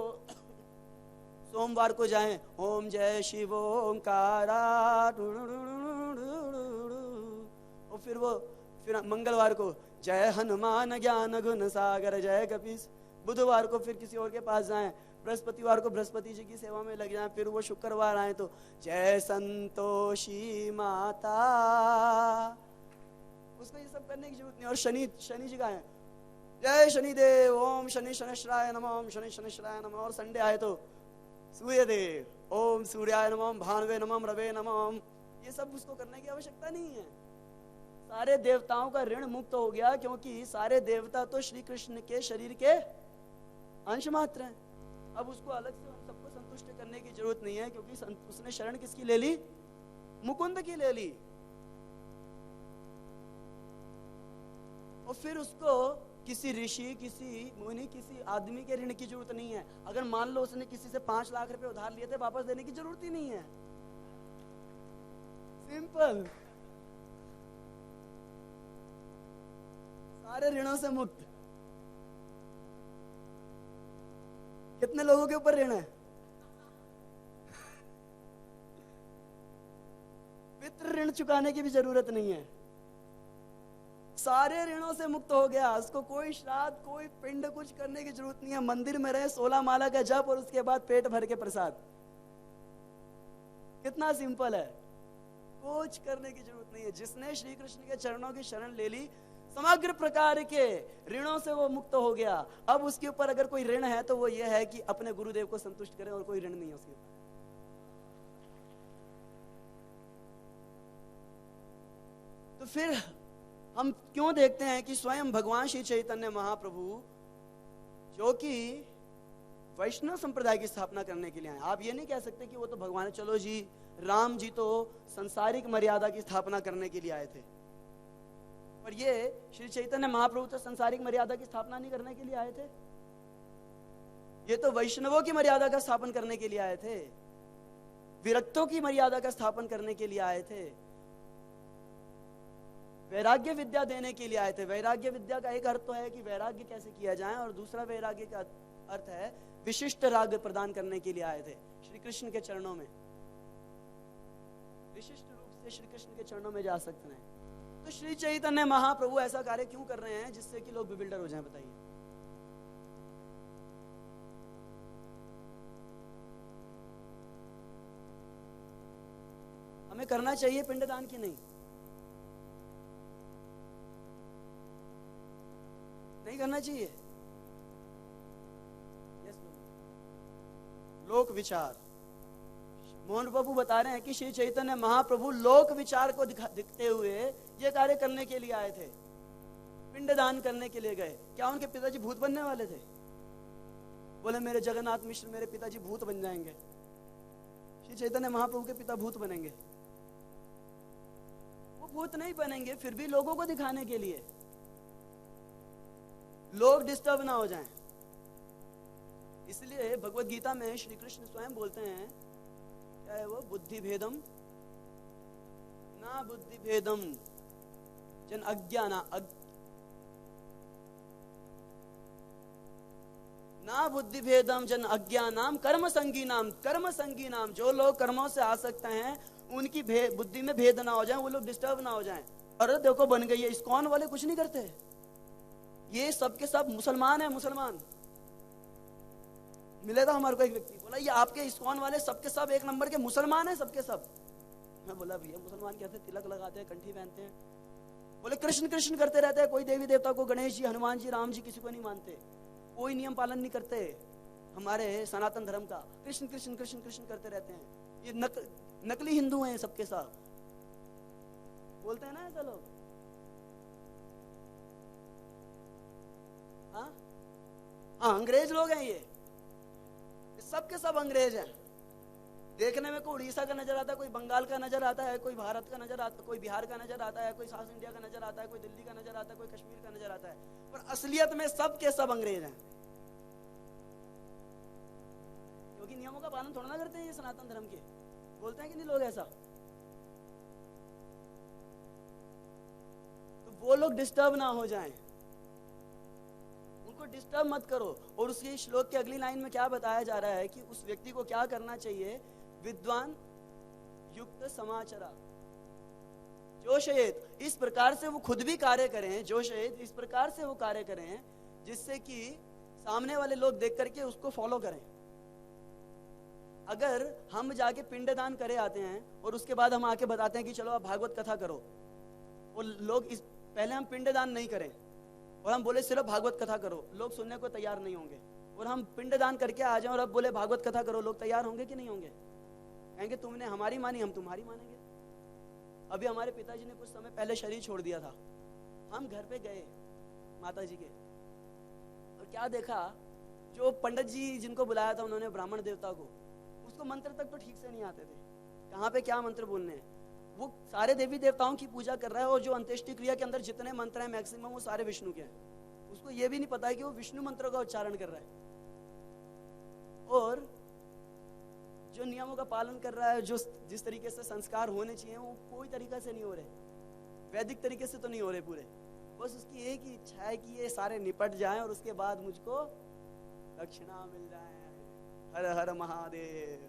सोमवार को जाएं ओम जय शिव ओंकारा, और फिर मंगलवार को जय हनुमान ज्ञान गुण सागर जय कपीस, बुधवार को फिर किसी और के पास जाएं, बृहस्पतिवार को बृहस्पति जी की सेवा में लग जाएं, फिर वो शुक्रवार आए तो जय संतोषी माता। उसको ये सब करने की जरूरत नहीं। और शनि जी का है जय शनिदेव ओम शनि शनिश्राय नमः, ओम शनि शनिश्राय नमः। और संडे आए तो सूर्य देव ओम सूर्याय नमः, भानुवे नमः, रवे नमः। ये सब उसको करने की आवश्यकता नहीं है। सारे देवताओं का ऋण मुक्त हो गया, क्योंकि सारे देवता तो श्री कृष्ण के शरीर के अंश मात्र हैं। अब उसको अलग से उन सबको संतुष्ट करने की जरूरत नहीं है, क्योंकि उसने शरण किसकी ले ली, मुकुंद की ले ली। और फिर उसको किसी ऋषि, किसी मुनि, किसी आदमी के ऋण की जरूरत नहीं है। अगर मान लो उसने किसी से 5 लाख रुपए उधार लिए थे, वापस देने की जरूरत ही नहीं है। सिंपल, सारे ऋणों से मुक्त। कितने लोगों के ऊपर ऋण है? पितृ ऋण चुकाने की भी जरूरत नहीं है, सारे ऋणों से मुक्त हो गया। उसको कोई श्राद्ध, कोई पिंड, कुछ करने की जरूरत नहीं है। मंदिर में रहे, 16 माला का जप और उसके बाद पेट भर के प्रसाद। कितना सिंपल है, कुछ करने की जरूरत नहीं है। जिसने श्री कृष्ण के चरणों की शरण ले ली, समग्र प्रकार के ऋणों से वो मुक्त हो गया। अब उसके ऊपर अगर कोई ऋण है तो वो ये है कि अपने गुरुदेव को संतुष्ट करें, और कोई ऋण नहीं है उसके ऊपर। तो फिर हम क्यों देखते हैं कि स्वयं भगवान श्री चैतन्य महाप्रभु, जो कि वैष्णव संप्रदाय की स्थापना करने के लिए आए। आप ये नहीं कह सकते कि वो तो भगवान, चलो जी राम जी तो संसारिक मर्यादा की स्थापना करने के लिए आए थे, पर ये श्री चैतन्य महाप्रभु तो संसारिक मर्यादा की स्थापना नहीं करने के लिए आए थे। ये तो वैष्णवों की मर्यादा का स्थापन करने के लिए आए थे, विरक्तों की मर्यादा का स्थापन करने के लिए आए थे। वैराग्य विद्या देने के लिए आए थे। वैराग्य विद्या का एक अर्थ तो है कि वैराग्य कैसे किया जाए, और दूसरा वैराग्य का अर्थ है विशिष्ट राग प्रदान करने के लिए आए थे श्री कृष्ण के चरणों में, विशिष्ट रूप से श्री कृष्ण के चरणों में जा सकते हैं। तो श्री चैतन्य महाप्रभु ऐसा कार्य क्यों कर रहे हैं जिससे कि लोग बिल्डर हो जाएं, बताइए। हमें करना चाहिए पिंडदान की नहीं? नहीं करना चाहिए। लोक विचार, मोहन बाबू बता रहे हैं कि श्री चैतन्य महाप्रभु लोक विचार को दिखते हुए ये कार्य करने के लिए आए थे, पिंडदान करने के लिए गए। क्या उनके पिताजी भूत बनने वाले थे? बोले मेरे जगन्नाथ मिश्र, मेरे पिताजी भूत बन जाएंगे। श्री चैतन्य महाप्रभु के पिता भूत बनेंगे? वो भूत नहीं बनेंगे, फिर भी लोगों को दिखाने के लिए, लोग डिस्टर्ब ना हो जाएं। इसलिए भगवत गीता में श्री कृष्ण स्वयं बोलते हैं, क्या है वो, बुद्धि भेदम ना बुद्धि भेदम जन अज्ञाना ना बुद्धि भेदम जन अज्ञानाम कर्म संगीनाम। कर्म संगीनाम, जो लोग कर्मों से आ सकते हैं उनकी बुद्धि में भेद ना हो जाए, वो लोग डिस्टर्ब ना हो जाएं। अरे देखो बन गई है, इस्कॉन वाले कुछ नहीं करते, ये सबके सब मुसलमान है। मुसलमान मिले था हमारे को एक व्यक्ति, बोला ये आपके इस्कॉन वाले सबके सब एक नंबर के मुसलमान हैं, सबके सब। मैं बोला भैया मुसलमान कहते, तिलक लगाते हैं, कंठी पहनते हैं। बोले कृष्ण कृष्ण करते रहते हैं, कोई देवी देवता को, गणेश जी, हनुमान जी, राम जी, किसी को नहीं मानते, कोई नियम पालन नहीं करते हमारे सनातन धर्म का, कृष्ण कृष्ण कृष्ण कृष्ण करते रहते हैं। ये नकली हिंदू हैं सबके सब, बोलते हैं ना ऐसा लोग। हाँ, अंग्रेज लोग हैं ये सबके सब अंग्रेज हैं। देखने में कोई उड़ीसा का नजर आता है, कोई बंगाल का नजर आता है, कोई भारत का नजर आता है, कोई बिहार का नजर आता है, कोई साउथ इंडिया का नजर आता है, कोई दिल्ली का नजर आता है, कोई कश्मीर का नजर आता है, पर असलियत में सब के सब अंग्रेज हैं, क्योंकि नियमों का पालन थोड़ा ना करते हैं ये सनातन धर्म के। बोलते हैं कि नहीं लोग ऐसा? तो वो लोग डिस्टर्ब ना हो जाएं, उनको डिस्टर्ब मत करो। और उसी श्लोक के अगली लाइन में क्या बताया जा रहा है कि उस व्यक्ति को क्या करना चाहिए? विद्वान युक्त समाचरा जोशयेत, इस प्रकार से वो खुद भी कार्य करें, जोशयेत, इस प्रकार से वो कार्य करें जिससे कि सामने वाले लोग देख करके उसको फॉलो करें। अगर हम जाके पिंडदान करे आते हैं और उसके बाद हम आके बताते हैं कि चलो आप भागवत कथा करो, और लोग पहले हम पिंडदान नहीं करें और हम बोले सिर्फ भागवत कथा करो, लोग सुनने को तैयार नहीं होंगे। और हम पिंडदान करके आ जाएं और अब बोले भागवत कथा करो, लोग तैयार होंगे कि नहीं होंगे? कहेंगे तुमने हमारी मानी, हम तुम्हारी मानेंगे। अभी हमारे पिताजी ने कुछ समय पहले शरीर छोड़ दिया था, हम घर पे गए माता जी के, और क्या देखा, जो पंडित जी जिनको बुलाया था उन्होंने, ब्राह्मण देवता को, उसको मंत्र तक तो ठीक से नहीं आते थे, कहाँ पे क्या मंत्र बोलने हैं। वो सारे देवी देवताओं की पूजा कर रहा है, और जो अंत्येष्टि क्रिया के अंदर जितने मंत्र हैं मैक्सिमम वो सारे विष्णु के हैं। उसको ये भी नहीं पता है कि वो विष्णु मंत्रों का उच्चारण कर रहा है, और जो नियमों का पालन कर रहा है, जो जिस तरीके से संस्कार होने चाहिए वो कोई तरीका से नहीं हो रहे, वैदिक तरीके से तो नहीं हो रहे पूरे। बस उसकी एक ही इच्छा है कि ये सारे निपट जाएं और उसके बाद मुझको दक्षिणा मिल जाए। हर हर महादेव।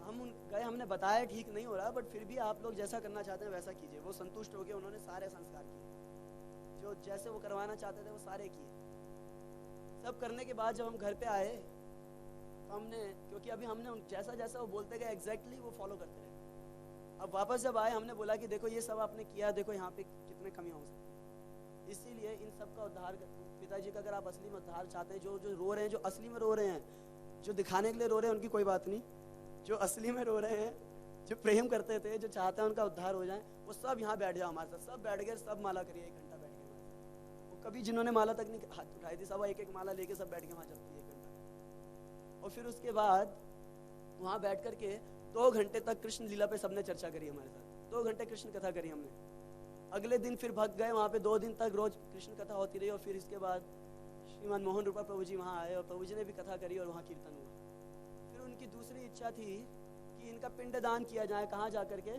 हम गए, हमने बताया ठीक नहीं हो रहा, बट फिर भी आप लोग जैसा करना चाहते हैं वैसा कीजिए। वो संतुष्ट हो गए, उन्होंने सारे संस्कार किए, जो जैसे वो करवाना चाहते थे वो सारे किए। सब करने के बाद जब हम घर पे आए तो हमने, क्योंकि अभी हमने जैसा जैसा वो बोलते गए एग्जैक्टली वो फॉलो करते रहे। अब वापस जब आए हमने बोला कि देखो ये सब आपने किया, देखो यहाँ पे कितने कमियां हो सकती। इसीलिए इन सब का उद्धार, पिताजी का अगर आप असली में उद्धार चाहते हैं, जो जो रो रहे हैं, जो असली में रो रहे हैं, जो दिखाने के लिए रो रहे हैं उनकी कोई बात नहीं, जो असली में रो रहे हैं, जो प्रेम करते थे, जो चाहते हैं उनका उद्धार हो जाए, वो सब यहाँ बैठ जाओ हमारे साथ। सब बैठ गए, सब माला करिए 1 घंटा बैठ के। वो कभी जिन्होंने माला तक नहीं हाथ उठाई थी, सब एक एक माला लेके सब बैठ के वहाँ जपती है 1 घंटा। और फिर उसके बाद वहाँ बैठ करके 2 घंटे तक कृष्ण लीला पे सबने चर्चा करी हमारे साथ। 2 घंटे कृष्ण कथा करी हमने। अगले दिन फिर भग गए वहाँ पे, 2 दिन तक रोज कृष्ण कथा होती रही। और फिर इसके बाद श्रीमान मोहन रूपा प्रभु जी वहाँ आए और प्रभु जी ने भी कथा करी और वहाँ कीर्तन हुआ। फिर उनकी दूसरी इच्छा थी कि इनका पिंडदान किया जाए। कहाँ जा करके?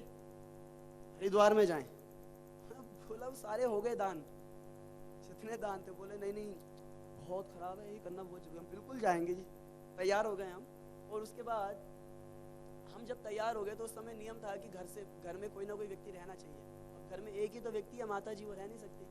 हरिद्वार में जाएं। बोला वो सारे हो गए दान, जितने दान थे। बोले नहीं नहीं बहुत खराब है, ये करना बहुत जरूरी। हम बिल्कुल जाएंगे जी। तैयार हो गए हम। और उसके बाद हम जब तैयार हो गए तो उस समय नियम था कि घर में कोई ना कोई व्यक्ति रहना चाहिए। अब घर में एक ही तो व्यक्ति है माता जी, वो रह नहीं सकती,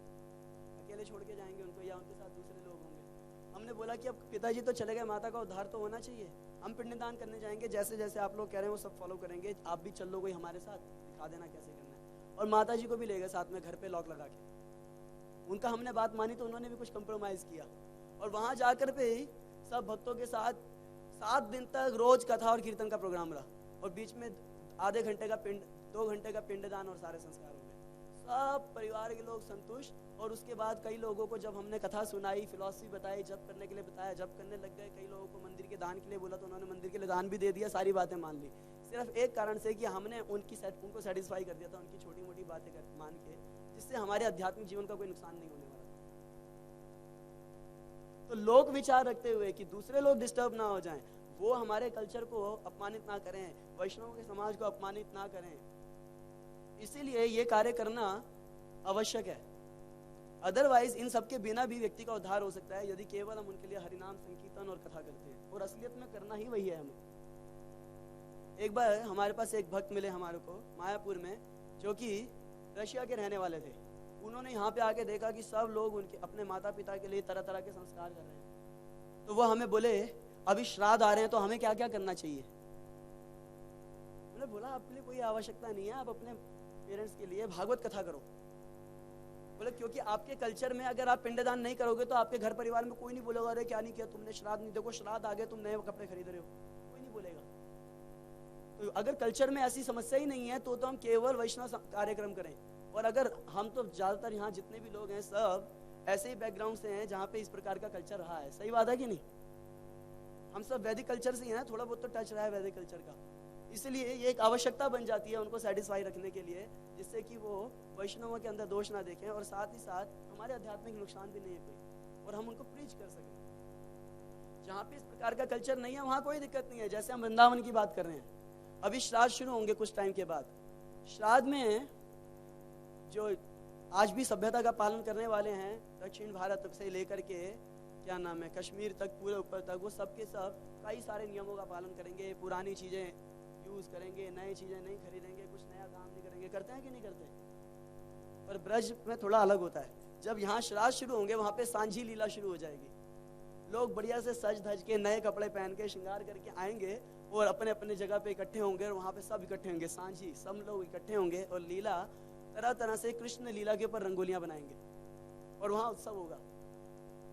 अकेले छोड़ के जाएंगे उनको या उनके साथ दूसरे लोग होंगे। हमने बोला कि अब पिताजी तो चले गए, माता का उद्धार तो होना चाहिए, हम पिंडदान करने जाएंगे, जैसे जैसे आप लोग कह रहे हैं वो सब फॉलो करेंगे, आप भी चल लो कोई हमारे साथ, दिखा देना कैसे करना है। और माता जी को भी ले गए साथ में, घर पे लॉक लगा के। उनका हमने बात मानी तो उन्होंने भी कुछ कंप्रोमाइज किया। और वहां जाकर पे सब भक्तों के साथ 7 दिन तक रोज कथा और कीर्तन का प्रोग्राम रहा। और बीच में आधे घंटे का 2 घंटे का पिंडदान और सारे संस्कार हो गए। सब परिवार के लोग संतुष्ट। और उसके बाद कई लोगों को जब हमने कथा सुनाई, फिलॉसफी बताई, जप करने के लिए बताया, जप करने लग गए। कई लोगों को मंदिर के दान के लिए बोला तो उन्होंने मंदिर के लिए दान भी दे दिया, सारी बातें मान ली। सिर्फ एक कारण से कि हमने उनको सेटिस्फाई कर दिया था, उनकी छोटी मोटी बातें मान के, जिससे हमारे आध्यात्मिक जीवन का कोई नुकसान नहीं होने वाला। तो लोक विचार रखते हुए कि दूसरे लोग डिस्टर्ब ना हो जाएं, वो हमारे कल्चर को अपमानित ना करें, वैष्णव के समाज को अपमानित ना करें, इसीलिए ये कार्य करना आवश्यक है। अदरवाइज इन सब के बिना भी व्यक्ति का उद्धार हो सकता है, यदि केवल हम उनके लिए हरिनाम संकीर्तन और कथा करते हैं। और असलियत में करना ही वही है हमें। एक बार हमारे पास एक भक्त मिले हमारे को मायापुर में, जो कि रशिया के रहने वाले थे। उन्होंने यहाँ पे आके देखा कि सब लोग उनके अपने माता पिता के लिए तरह तरह के संस्कार कर रहे हैं। तो वो हमें बोले अभी श्राद्ध आ रहे हैं तो हमें क्या क्या करना चाहिए। बोला आपके लिए कोई आवश्यकता नहीं है, आप अपने पेरेंट्स के लिए भागवत कथा करो। बोले क्योंकि आपके कल्चर में अगर आप पिंडदान नहीं करोगे तो आपके घर परिवार में कोई नहीं बोलेगा अरे क्या नहीं किया तुमने, श्राद्ध नहीं, देखो श्राद्ध आ गए तुम नए कपड़े खरीद रहे हो, कोई नहीं बोलेगा। तो अगर कल्चर में ऐसी समस्या ही नहीं है तो हम केवल वैष्णव कार्यक्रम करें। और अगर हम तो ज्यादातर यहाँ जितने भी लोग हैं सब ऐसे ही बैकग्राउंड से हैं जहाँ पे इस प्रकार का कल्चर रहा है। सही बात है कि नहीं? हम सब वैदिक कल्चर से ही हैं, थोड़ा बहुत तो टच रहा है वैदिक कल्चर का। इसलिए ये एक आवश्यकता बन जाती है उनको सेटिस्फाई रखने के लिए, जिससे कि वो वैष्णवों के अंदर दोष ना देखें और साथ ही साथ हमारे आध्यात्मिक नुकसान भी नहीं है कोई, और हम उनको प्रीच कर सकें। जहाँ पे इस प्रकार का कल्चर नहीं है वहाँ कोई दिक्कत नहीं है। जैसे हम वृंदावन की बात कर रहे हैं, अभी श्राद्ध शुरू होंगे कुछ टाइम के बाद। श्राद्ध में जो आज भी सभ्यता का पालन करने वाले हैं, दक्षिण भारत से लेकर के क्या नाम है कश्मीर तक, पूरे ऊपर तक, वो सब के सब कई सारे नियमों का पालन करेंगे, पुरानी चीजें यूज करेंगे, नई चीजें नहीं खरीदेंगे, कुछ नया काम नहीं करेंगे। करते हैं कि नहीं करते? पर ब्रज में थोड़ा अलग होता है। जब यहाँ श्राद्ध शुरू होंगे वहां पे सांझी लीला शुरू हो जाएगी। लोग बढ़िया से सज धज के नए कपड़े पहन के श्रृंगार करके आएंगे और अपने अपने जगह पे इकट्ठे होंगे और वहां पे सब इकट्ठे होंगे, सांझी सब लोग इकट्ठे होंगे और लीला तरह तरह से कृष्ण लीला के ऊपर रंगोलियां बनाएंगे और वहां उत्सव होगा।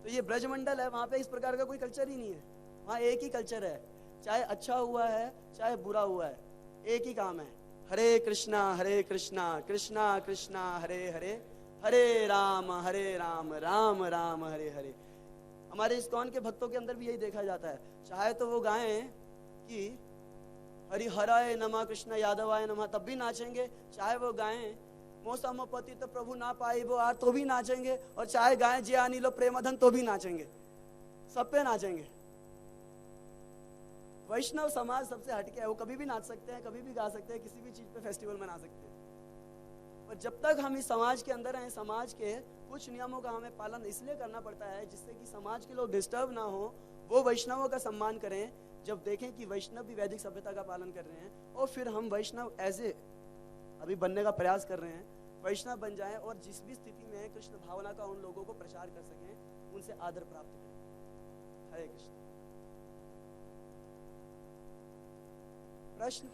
तो ये ब्रजमंडल है, वहां पे इस प्रकार का कोई कल्चर ही नहीं है। वहां एक ही कल्चर है, चाहे अच्छा हुआ है चाहे बुरा हुआ है, एक ही काम है, हरे कृष्णा कृष्णा कृष्णा हरे हरे, हरे राम राम राम हरे हरे। हमारे इस्कॉन के भक्तों के अंदर भी यही देखा जाता है। चाहे तो वो गाएं कि हरि हराय नमः कृष्ण यादवाय नमः, तब भी नाचेंगे। चाहे वो गाएं मौसम पति तो प्रभु ना पाई वो आर, तो भी नाचेंगे। और चाहे गाएं जे अनिलो प्रेमधन, तो भी नाचेंगे, सब पे नाचेंगे। वैष्णव समाज सबसे हटके है, वो कभी भी नाच सकते हैं, कभी भी गा सकते हैं, किसी भी चीज पे फेस्टिवल मना सकते हैं। और जब तक हम इस समाज के अंदर हैं, समाज के कुछ नियमों का हमें पालन इसलिए करना पड़ता है जिससे कि समाज के लोग डिस्टर्ब ना हो, वो वैष्णवों का सम्मान करें। जब देखें कि वैष्णव भी वैदिक सभ्यता का पालन कर रहे हैं और फिर हम वैष्णव ऐसे अभी बनने का प्रयास कर रहे हैं, वैष्णव बन जाएं और जिस भी स्थिति में कृष्ण भावना का उन लोगों को प्रचार कर सकें, उनसे आदर प्राप्त करें। हरे कृष्ण। प्रश्न?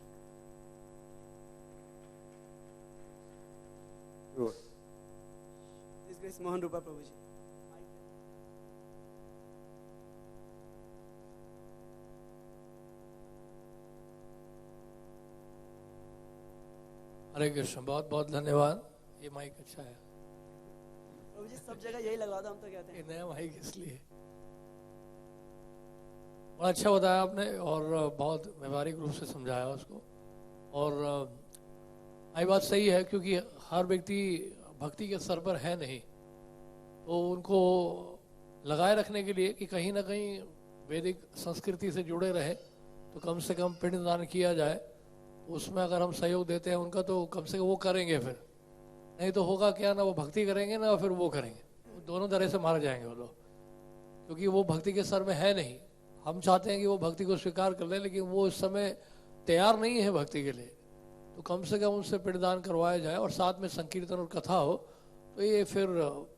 इस ग्रेस मोहन रूपा प्रभु जी। हरे कृष्ण, बहुत बहुत धन्यवाद। ये माइक अच्छा है प्रभु जी, सब जगह यही लगवा दो, हम तो कहते हैं। ये नया माइक इसलिए बड़ा अच्छा बताया आपने और बहुत व्यवहारिक रूप से समझाया उसको। और आई बात सही है, क्योंकि हर व्यक्ति भक्ति के स्तर पर है नहीं, तो उनको लगाए रखने के लिए कि कहीं ना कहीं वैदिक संस्कृति से जुड़े रहे, तो कम से कम पिंडदान किया जाए, उसमें अगर हम सहयोग देते हैं उनका तो कम से कम वो करेंगे, फिर नहीं तो होगा क्या, ना वो भक्ति करेंगे ना फिर वो करेंगे, दोनों तरह से मारे जाएंगे वो लोग, क्योंकि वो भक्ति के स्तर में है नहीं। हम चाहते हैं कि वो भक्ति को स्वीकार कर ले, लेकिन वो इस समय तैयार नहीं है भक्ति के लिए, तो कम से कम उनसे पिंडदान करवाया जाए और साथ में संकीर्तन और कथा हो, तो ये फिर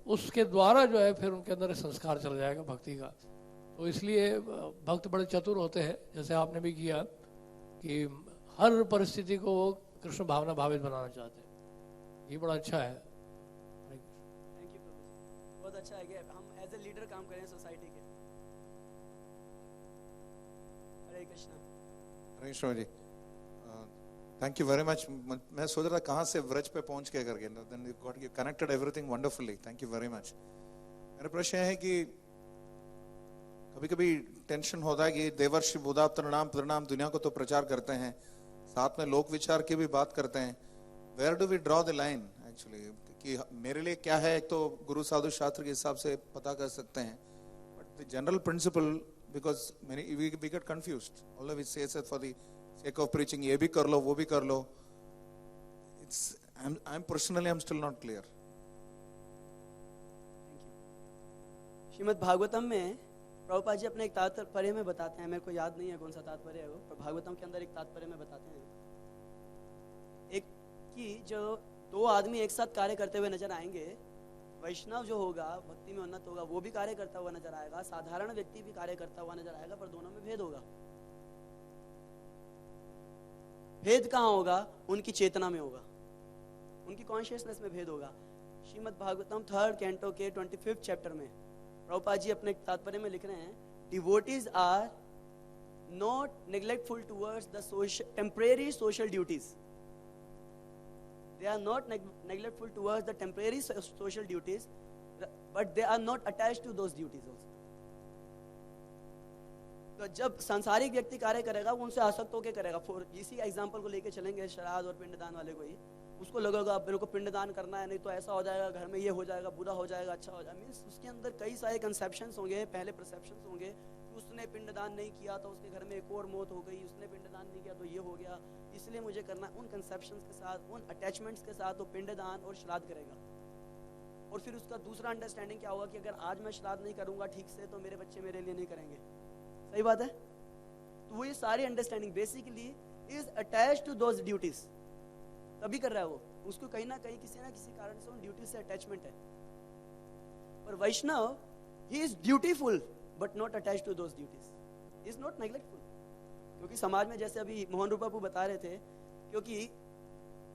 उसके द्वारा जो है फिर उनके अंदर संस्कार चल जाएगा भक्ति का। तो इसलिए भक्त बड़े चतुर होते हैं, जैसे आपने भी किया कि हर परिस्थिति को वो कृष्ण भावना भावित बनाना चाहते हैं, ये बड़ा अच्छा है। थैंक यू प्रभु जी, बहुत अच्छा है कि हम एज ए लीडर काम करें सोसाइटी के। हरे कृष्णा। हरे Krishna ji, thank you very much. मैं सोच रहा था कहाँ से व्रज पे पहुंच के करके, then you got you connected everything wonderfully, thank you very much. मेरा प्रश्न है कि कभी कभी टेंशन होता है कि देवर्षि बुधा प्रणाम प्रणाम दुनिया को तो प्रचार करते हैं, साथ में लोक विचार की भी बात करते हैं, where do we draw the line actually, कि मेरे लिए क्या है, एक तो गुरु साधु शास्त्र के हिसाब से पता कर सकते हैं, but the general principle, because we get confused, all we say for the sake of preaching, ये भी कर लो वो भी कर लो, I'm personally I'm still not clear. Shrimad Bhagavatam में प्रभुपाद जी अपने एक तात्पर्य में बताते हैं, मेरे को याद नहीं है कौन सा तात्पर्य है वो, पर भागवतम के अंदर एक तात्पर्य में बताते हैं एक कि जो दो आदमी एक साथ कार्य करते हुए नजर आएंगे, वैष्णव जो होगा भक्ति में उन्नत होगा वो भी कार्य करता हुआ नजर आएगा, साधारण व्यक्ति भी कार्य करता हुआ नजर आएगा, पर दोनों में भेद होगा। भेद कहाँ होगा? उनकी चेतना में होगा, उनकी कॉन्शियसनेस में भेद होगा। श्रीमद् भागवतम 3rd कैंटो के 25th चैप्टर में प्रभुपाद जी अपने तात्पर्य में लिख रहे हैं, devotees are not neglectful towards the temporary social duties, they are not neglectful towards the temporary social duties, but they are not attached to those duties also. तो जब सांसारिक व्यक्ति कार्य करेगा वो उनसे आसक्त होकर करेगा। फॉर इसी एग्जांपल को लेके चलेंगे श्राद्ध और पिंडदान वाले को ही, उसको लगेगा मेरे को पिंडदान करना है, नहीं तो ऐसा हो जाएगा, घर में ये हो जाएगा, बुरा हो जाएगा, अच्छा हो जाएगा, मीन्स उसके अंदर कई सारे कंसेप्शंस होंगे, पहले परसेप्शंस होंगे कि उसने पिंडदान नहीं किया तो उसके घर में एक और मौत हो गई, उसने पिंडदान नहीं किया तो ये हो गया, इसलिए मुझे करना। उन कंसेप्शंस के साथ, उन अटैचमेंट्स के साथ वो पिंडदान और श्राद्ध करेगा। और फिर उसका दूसरा अंडरस्टैंडिंग क्या होगा कि अगर आज मैं श्राद्ध नहीं करूंगा ठीक से तो मेरे बच्चे मेरे लिए नहीं करेंगे। सही बात है? तो वो ये सारी understanding basically is attached to those duties, तभी कर रहा है वो, उसको कहीं ना कहीं किसी ना किसी कारण से उन ड्यूटीज से अटैचमेंट है। पर Vaishnav he is dutiful but not attached to those duties, is not neglectful. क्योंकि समाज में जैसे अभी मोहन रूपा बाबू बता रहे थे, क्योंकि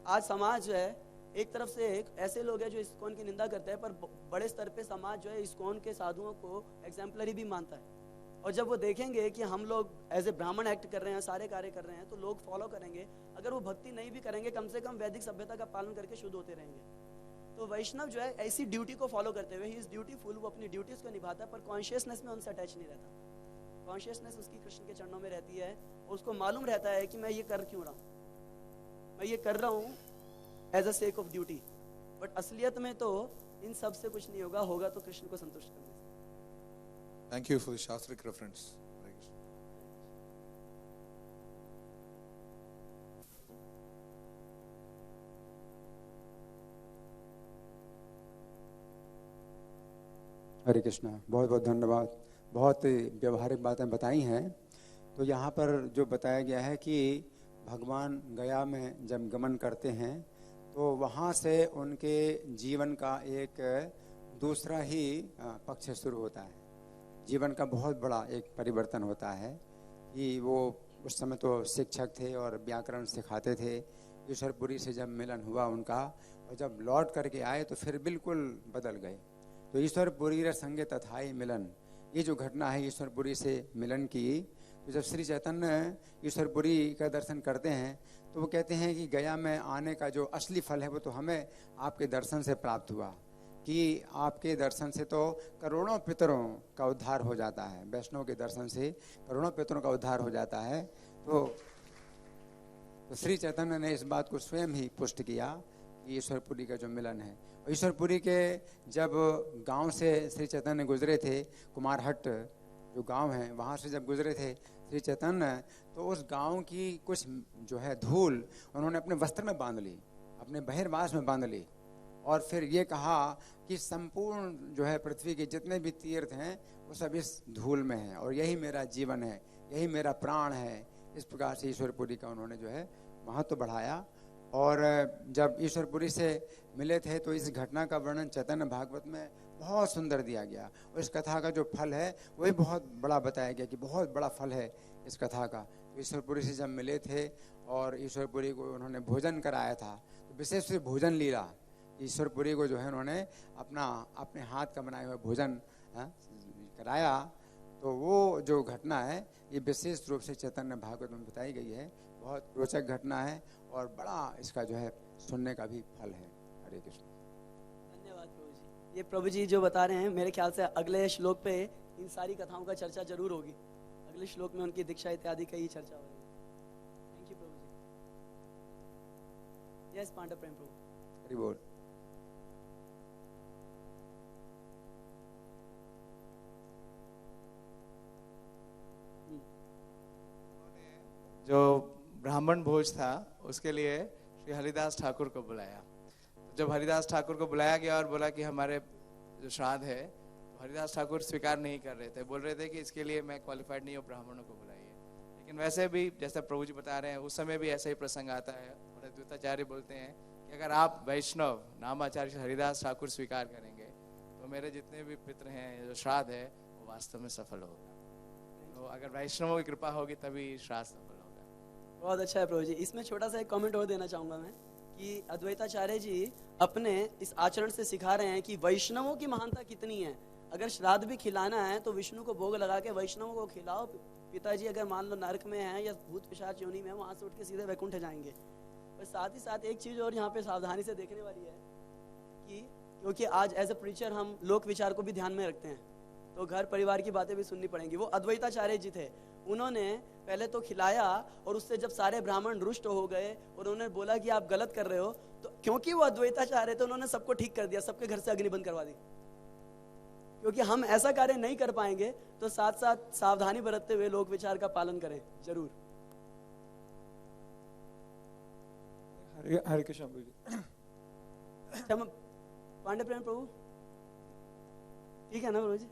आज समाज जो है एक तरफ से ऐसे लोग हैं जो इस्कॉन की निंदा करते हैं, पर बड़े स्तर पे समाज जो है इस्कॉन के साधुओं को एग्जाम्पलरी भी मानता है। और जब वो देखेंगे कि हम लोग एज ए ब्राह्मण एक्ट कर रहे हैं, सारे कार्य कर रहे हैं, तो लोग फॉलो करेंगे। अगर वो भक्ति नहीं भी करेंगे, कम से कम वैदिक सभ्यता का पालन करके शुद्ध होते रहेंगे। तो वैष्णव जो है ऐसी ड्यूटी को फॉलो करते हुए ही इज ड्यूटीफुल, वो अपनी ड्यूटीज को निभाता है, पर कॉन्शियसनेस में उनसे अटैच नहीं रहता। कॉन्शियसनेस उसकी कृष्ण के चरणों में रहती है, उसको मालूम रहता है कि मैं ये कर क्यों रहा हूँ, मैं ये कर रहा हूँ as a sake of duty, but असलियत में तो इन सब से कुछ नहीं होगा, होगा तो कृष्ण को संतुष्ट करने से। Thank you for the Shastric reference. हरे कृष्णा, बहुत बहुत धन्यवाद। बहुत व्यवहारिक बातें बताई हैं। तो यहाँ पर जो बताया गया है कि भगवान गया में जब गमन करते हैं तो वहाँ से उनके जीवन का एक दूसरा ही पक्ष शुरू होता है। जीवन का बहुत बड़ा एक परिवर्तन होता है कि वो उस समय तो शिक्षक थे और व्याकरण सिखाते थे। ईश्वरपुरी से जब मिलन हुआ उनका और जब लौट करके आए तो फिर बिल्कुल बदल गए। तो ईश्वरपुरी रे संगे तथाई मिलन, ये जो घटना है ईश्वरपुरी से मिलन की, तो जब श्री चैतन्य ईश्वरपुरी का दर्शन करते हैं तो वो कहते हैं कि गया में आने का जो असली फल है वो तो हमें आपके दर्शन से प्राप्त हुआ, कि आपके दर्शन से तो करोड़ों पितरों का उद्धार हो जाता है, वैष्णव के दर्शन से करोड़ों पितरों का उद्धार हो जाता है। तो श्री चैतन्य ने इस बात को स्वयं ही पुष्ट किया कि ईश्वरपुरी का जो मिलन है। ईश्वरपुरी के जब गांव से श्री चैतन्य गुजरे थे, कुमारहट्ट जो गांव है वहाँ से जब गुजरे थे, श्री चैतन्य, तो उस गांव की कुछ जो है धूल उन्होंने अपने वस्त्र में बांध ली, अपने बहिर्वास में बांध ली, और फिर ये कहा कि संपूर्ण जो है पृथ्वी के जितने भी तीर्थ हैं वो सब इस धूल में हैं और यही मेरा जीवन है, यही मेरा प्राण है। इस प्रकार से ईश्वरपुरी का उन्होंने जो है महत्व बढ़ाया। और जब ईश्वरपुरी से मिले थे तो इस घटना का वर्णन चैतन्य भागवत में बहुत सुंदर दिया गया, और इस कथा का जो फल है वही बहुत बड़ा बताया गया कि बहुत बड़ा फल है इस कथा का। तो ईश्वरपुरी से जब मिले थे और ईश्वरपुरी को उन्होंने भोजन कराया था, तो विशेष रूप से भोजन लीला, ईश्वरपुरी को जो है उन्होंने अपने हाथ का बनाया हुआ भोजन कराया। तो वो जो घटना है ये विशेष रूप से चैतन्य भागवत में बताई गई है, बहुत रोचक घटना है और बड़ा इसका जो है सुनने का भी फल है। हरे कृष्ण। धन्यवाद प्रभु जी। ये प्रभु जी जो बता रहे हैं, मेरे ख्याल से अगले श्लोक पे इन सारी कथाओं का चर्चा जरूर होगी। अगले श्लोक में उनकी दीक्षा इत्यादि का ही चर्चा होगी। Thank you Prabhu ji. Yes Pandav Prem Prabhu. Hari बोल। जो ब्राह्मण भोज था उसके लिए श्री हरिदास ठाकुर को बुलाया। जब हरिदास ठाकुर को बुलाया गया और बोला कि हमारे जो श्राद्ध है, तो हरिदास ठाकुर स्वीकार नहीं कर रहे थे, बोल रहे थे कि इसके लिए मैं क्वालिफाइड नहीं हूँ, ब्राह्मणों को बुलाइए। लेकिन वैसे भी जैसा प्रभु जी बता रहे हैं, उस समय भी ऐसा ही प्रसंग आता है और अद्वैताचार्य बोलते हैं कि अगर आप वैष्णव नामाचार्य हरिदास ठाकुर स्वीकार करेंगे तो मेरे जितने भी पितृ हैं, जो श्राद्ध है वो वास्तव में सफल होगा। तो अगर वैष्णवों की कृपा होगी तभी श्राद्ध सफल होगा। बहुत अच्छा है प्रभु जी। इसमें छोटा सा एक कमेंट और देना चाहूंगा मैं कि अद्वैताचार्य जी अपने इस आचरण से सिखा रहे हैं कि वैष्णवों की महानता कितनी है। अगर श्राद्ध भी खिलाना है तो विष्णु को भोग लगा के वैष्णवों को खिलाओ। पिताजी अगर मान लो नरक में हैं या भूत पिशाच योनि में, वहां से उठ के सीधे वैकुंठ जाएंगे। और साथ ही साथ एक चीज और यहाँ पे सावधानी से देखने वाली है कि क्योंकि आज एज ए प्रीचर हम लोक विचार को भी ध्यान में रखते हैं, तो घर परिवार की बातें भी सुननी पड़ेंगी। वो अद्वैताचार्य जी थे, उन्होंने पहले तो खिलाया और उससे जब सारे ब्राह्मण रुष्ट हो गए और उन्होंने बोला कि आप गलत कर रहे हो, तो क्योंकि वो अद्वैताचार्य थे उन्होंने सबको ठीक कर दिया, सबके घर से अग्नि बंद करवा दी। क्योंकि हम ऐसा कार्य नहीं कर पाएंगे तो साथ साथ सावधानी बरतते हुए लोक विचार का पालन करें जरूर। हरे कृष्ण प्रभु जी। पांडे प्रेम प्रभु ठीक है ना प्रभु जी?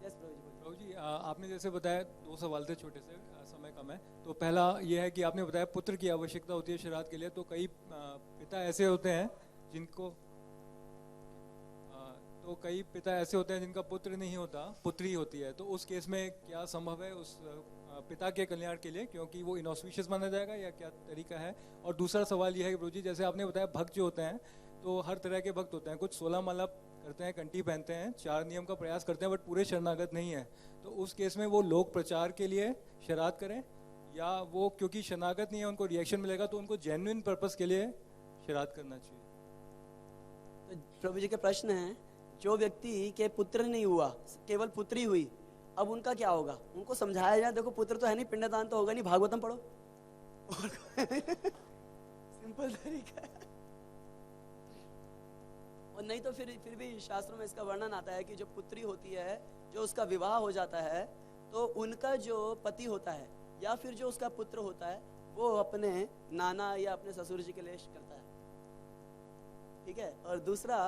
यस प्रभु जी। प्रभु जी आपने जैसे बताया, दो सवाल थे छोटे से, समय कम है। तो पहला ये है कि आपने बताया पुत्र की आवश्यकता होती है श्राद्ध के लिए, तो कई पिता ऐसे होते हैं जिनका पुत्र नहीं होता, पुत्री होती है। तो उस केस में क्या संभव है उस पिता के कल्याण के लिए, क्योंकि वो इनऑस्पिशियस माना जाएगा या क्या तरीका है? और दूसरा सवाल ये है कि प्रभु जी जैसे आपने बताया भक्त जो होते हैं तो हर तरह के भक्त होते हैं, कुछ 16 माला करते हैं, कंठी पहनते हैं, 4 नियम का प्रयास करते हैं, बट पूरे शरणागत नहीं है। तो उस केस में वो लोक प्रचार के लिए श्राद्ध करें, या वो क्योंकि शरणागत नहीं है उनको रिएक्शन मिलेगा तो उनको जेन्युइन पर्पस के लिए श्राद्ध करना चाहिए? तो प्रभु जी के प्रश्न है, जो व्यक्ति के पुत्र नहीं हुआ, केवल पुत्री हुई, अब उनका क्या होगा? उनको समझाया जाए, देखो पुत्र तो है नहीं, पिंडदान तो होगा नहीं, भागवतम पढ़ो। सिंपल तरीका है। और नहीं तो फिर भी शास्त्रों में इसका वर्णन आता है कि जो पुत्री होती है, जो उसका विवाह हो जाता है, तो उनका जो पति होता है या फिर जो उसका पुत्र होता है वो अपने नाना या अपने ससुर जी के लिए करता है। ठीक है। और दूसरा,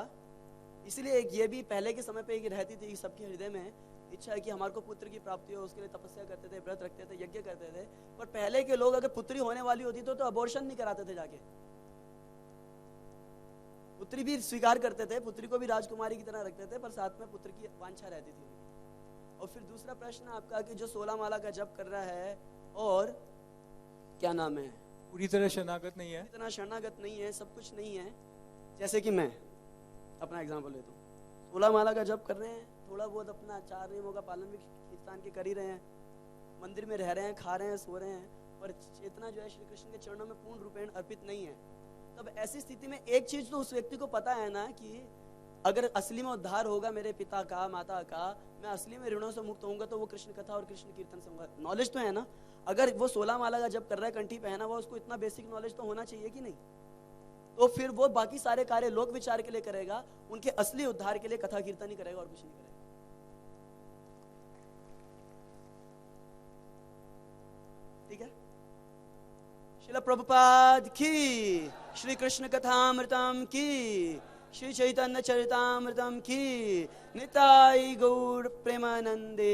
इसलिए ये भी पहले के समय पे रहती थी, सबके हृदय में इच्छा है कि हमारे को पुत्र की प्राप्ति हो, उसके लिए तपस्या करते थे, व्रत रखते थे, यज्ञ करते थे। पर पहले के लोग अगर पुत्री होने वाली होती तो अबॉर्शन नहीं कराते थे जाके, पुत्री भी स्वीकार करते थे, पुत्री को भी राजकुमारी की तरह रखते थे, पर साथ में पुत्र की वांछा रहती थी। और फिर दूसरा प्रश्न आपका कि जो 16 माला का जप कर रहा है और क्या नाम है, पूरी तरह शरणागत नहीं है, इतना शरणागत नहीं है, सब कुछ नहीं है। जैसे कि मैं अपना एग्जांपल लेता हूँ, 16 माला का जप कर रहे हैं, थोड़ा बहुत अपना 4 नियमों का पालन भी खींचतान के कर ही रहे हैं, मंदिर में रह रहे हैं, खा रहे हैं, सो रहे हैं, पर चेतना जो है श्री कृष्ण के चरणों में पूर्ण रूपेण अर्पित नहीं है। तब ऐसी स्थिति में एक चीज तो उस व्यक्ति को पता है ना कि अगर असली में उद्धार होगा मेरे पिता का, माता का, मैं असली में ऋणों से मुक्त होऊंगा तो वो कृष्ण कथा और कृष्ण कीर्तन से होगा। नॉलेज तो है ना। अगर वो 16 माला का जप कर रहा है, कंठी पहना हुआ, उसको इतना बेसिक नॉलेज तो होना चाहिए कि नहीं? तो फिर वो बाकी सारे कार्य लोक विचार के लिए करेगा, उनके असली उद्धार के लिए कथा कीर्तन ही करेगा और कुछ नहीं करेगा। श्रील प्रभुपाद की, श्री कृष्ण कथामृतम की, श्री चैतन्य चरितामृतम की, निताई गौर प्रेमानंदे।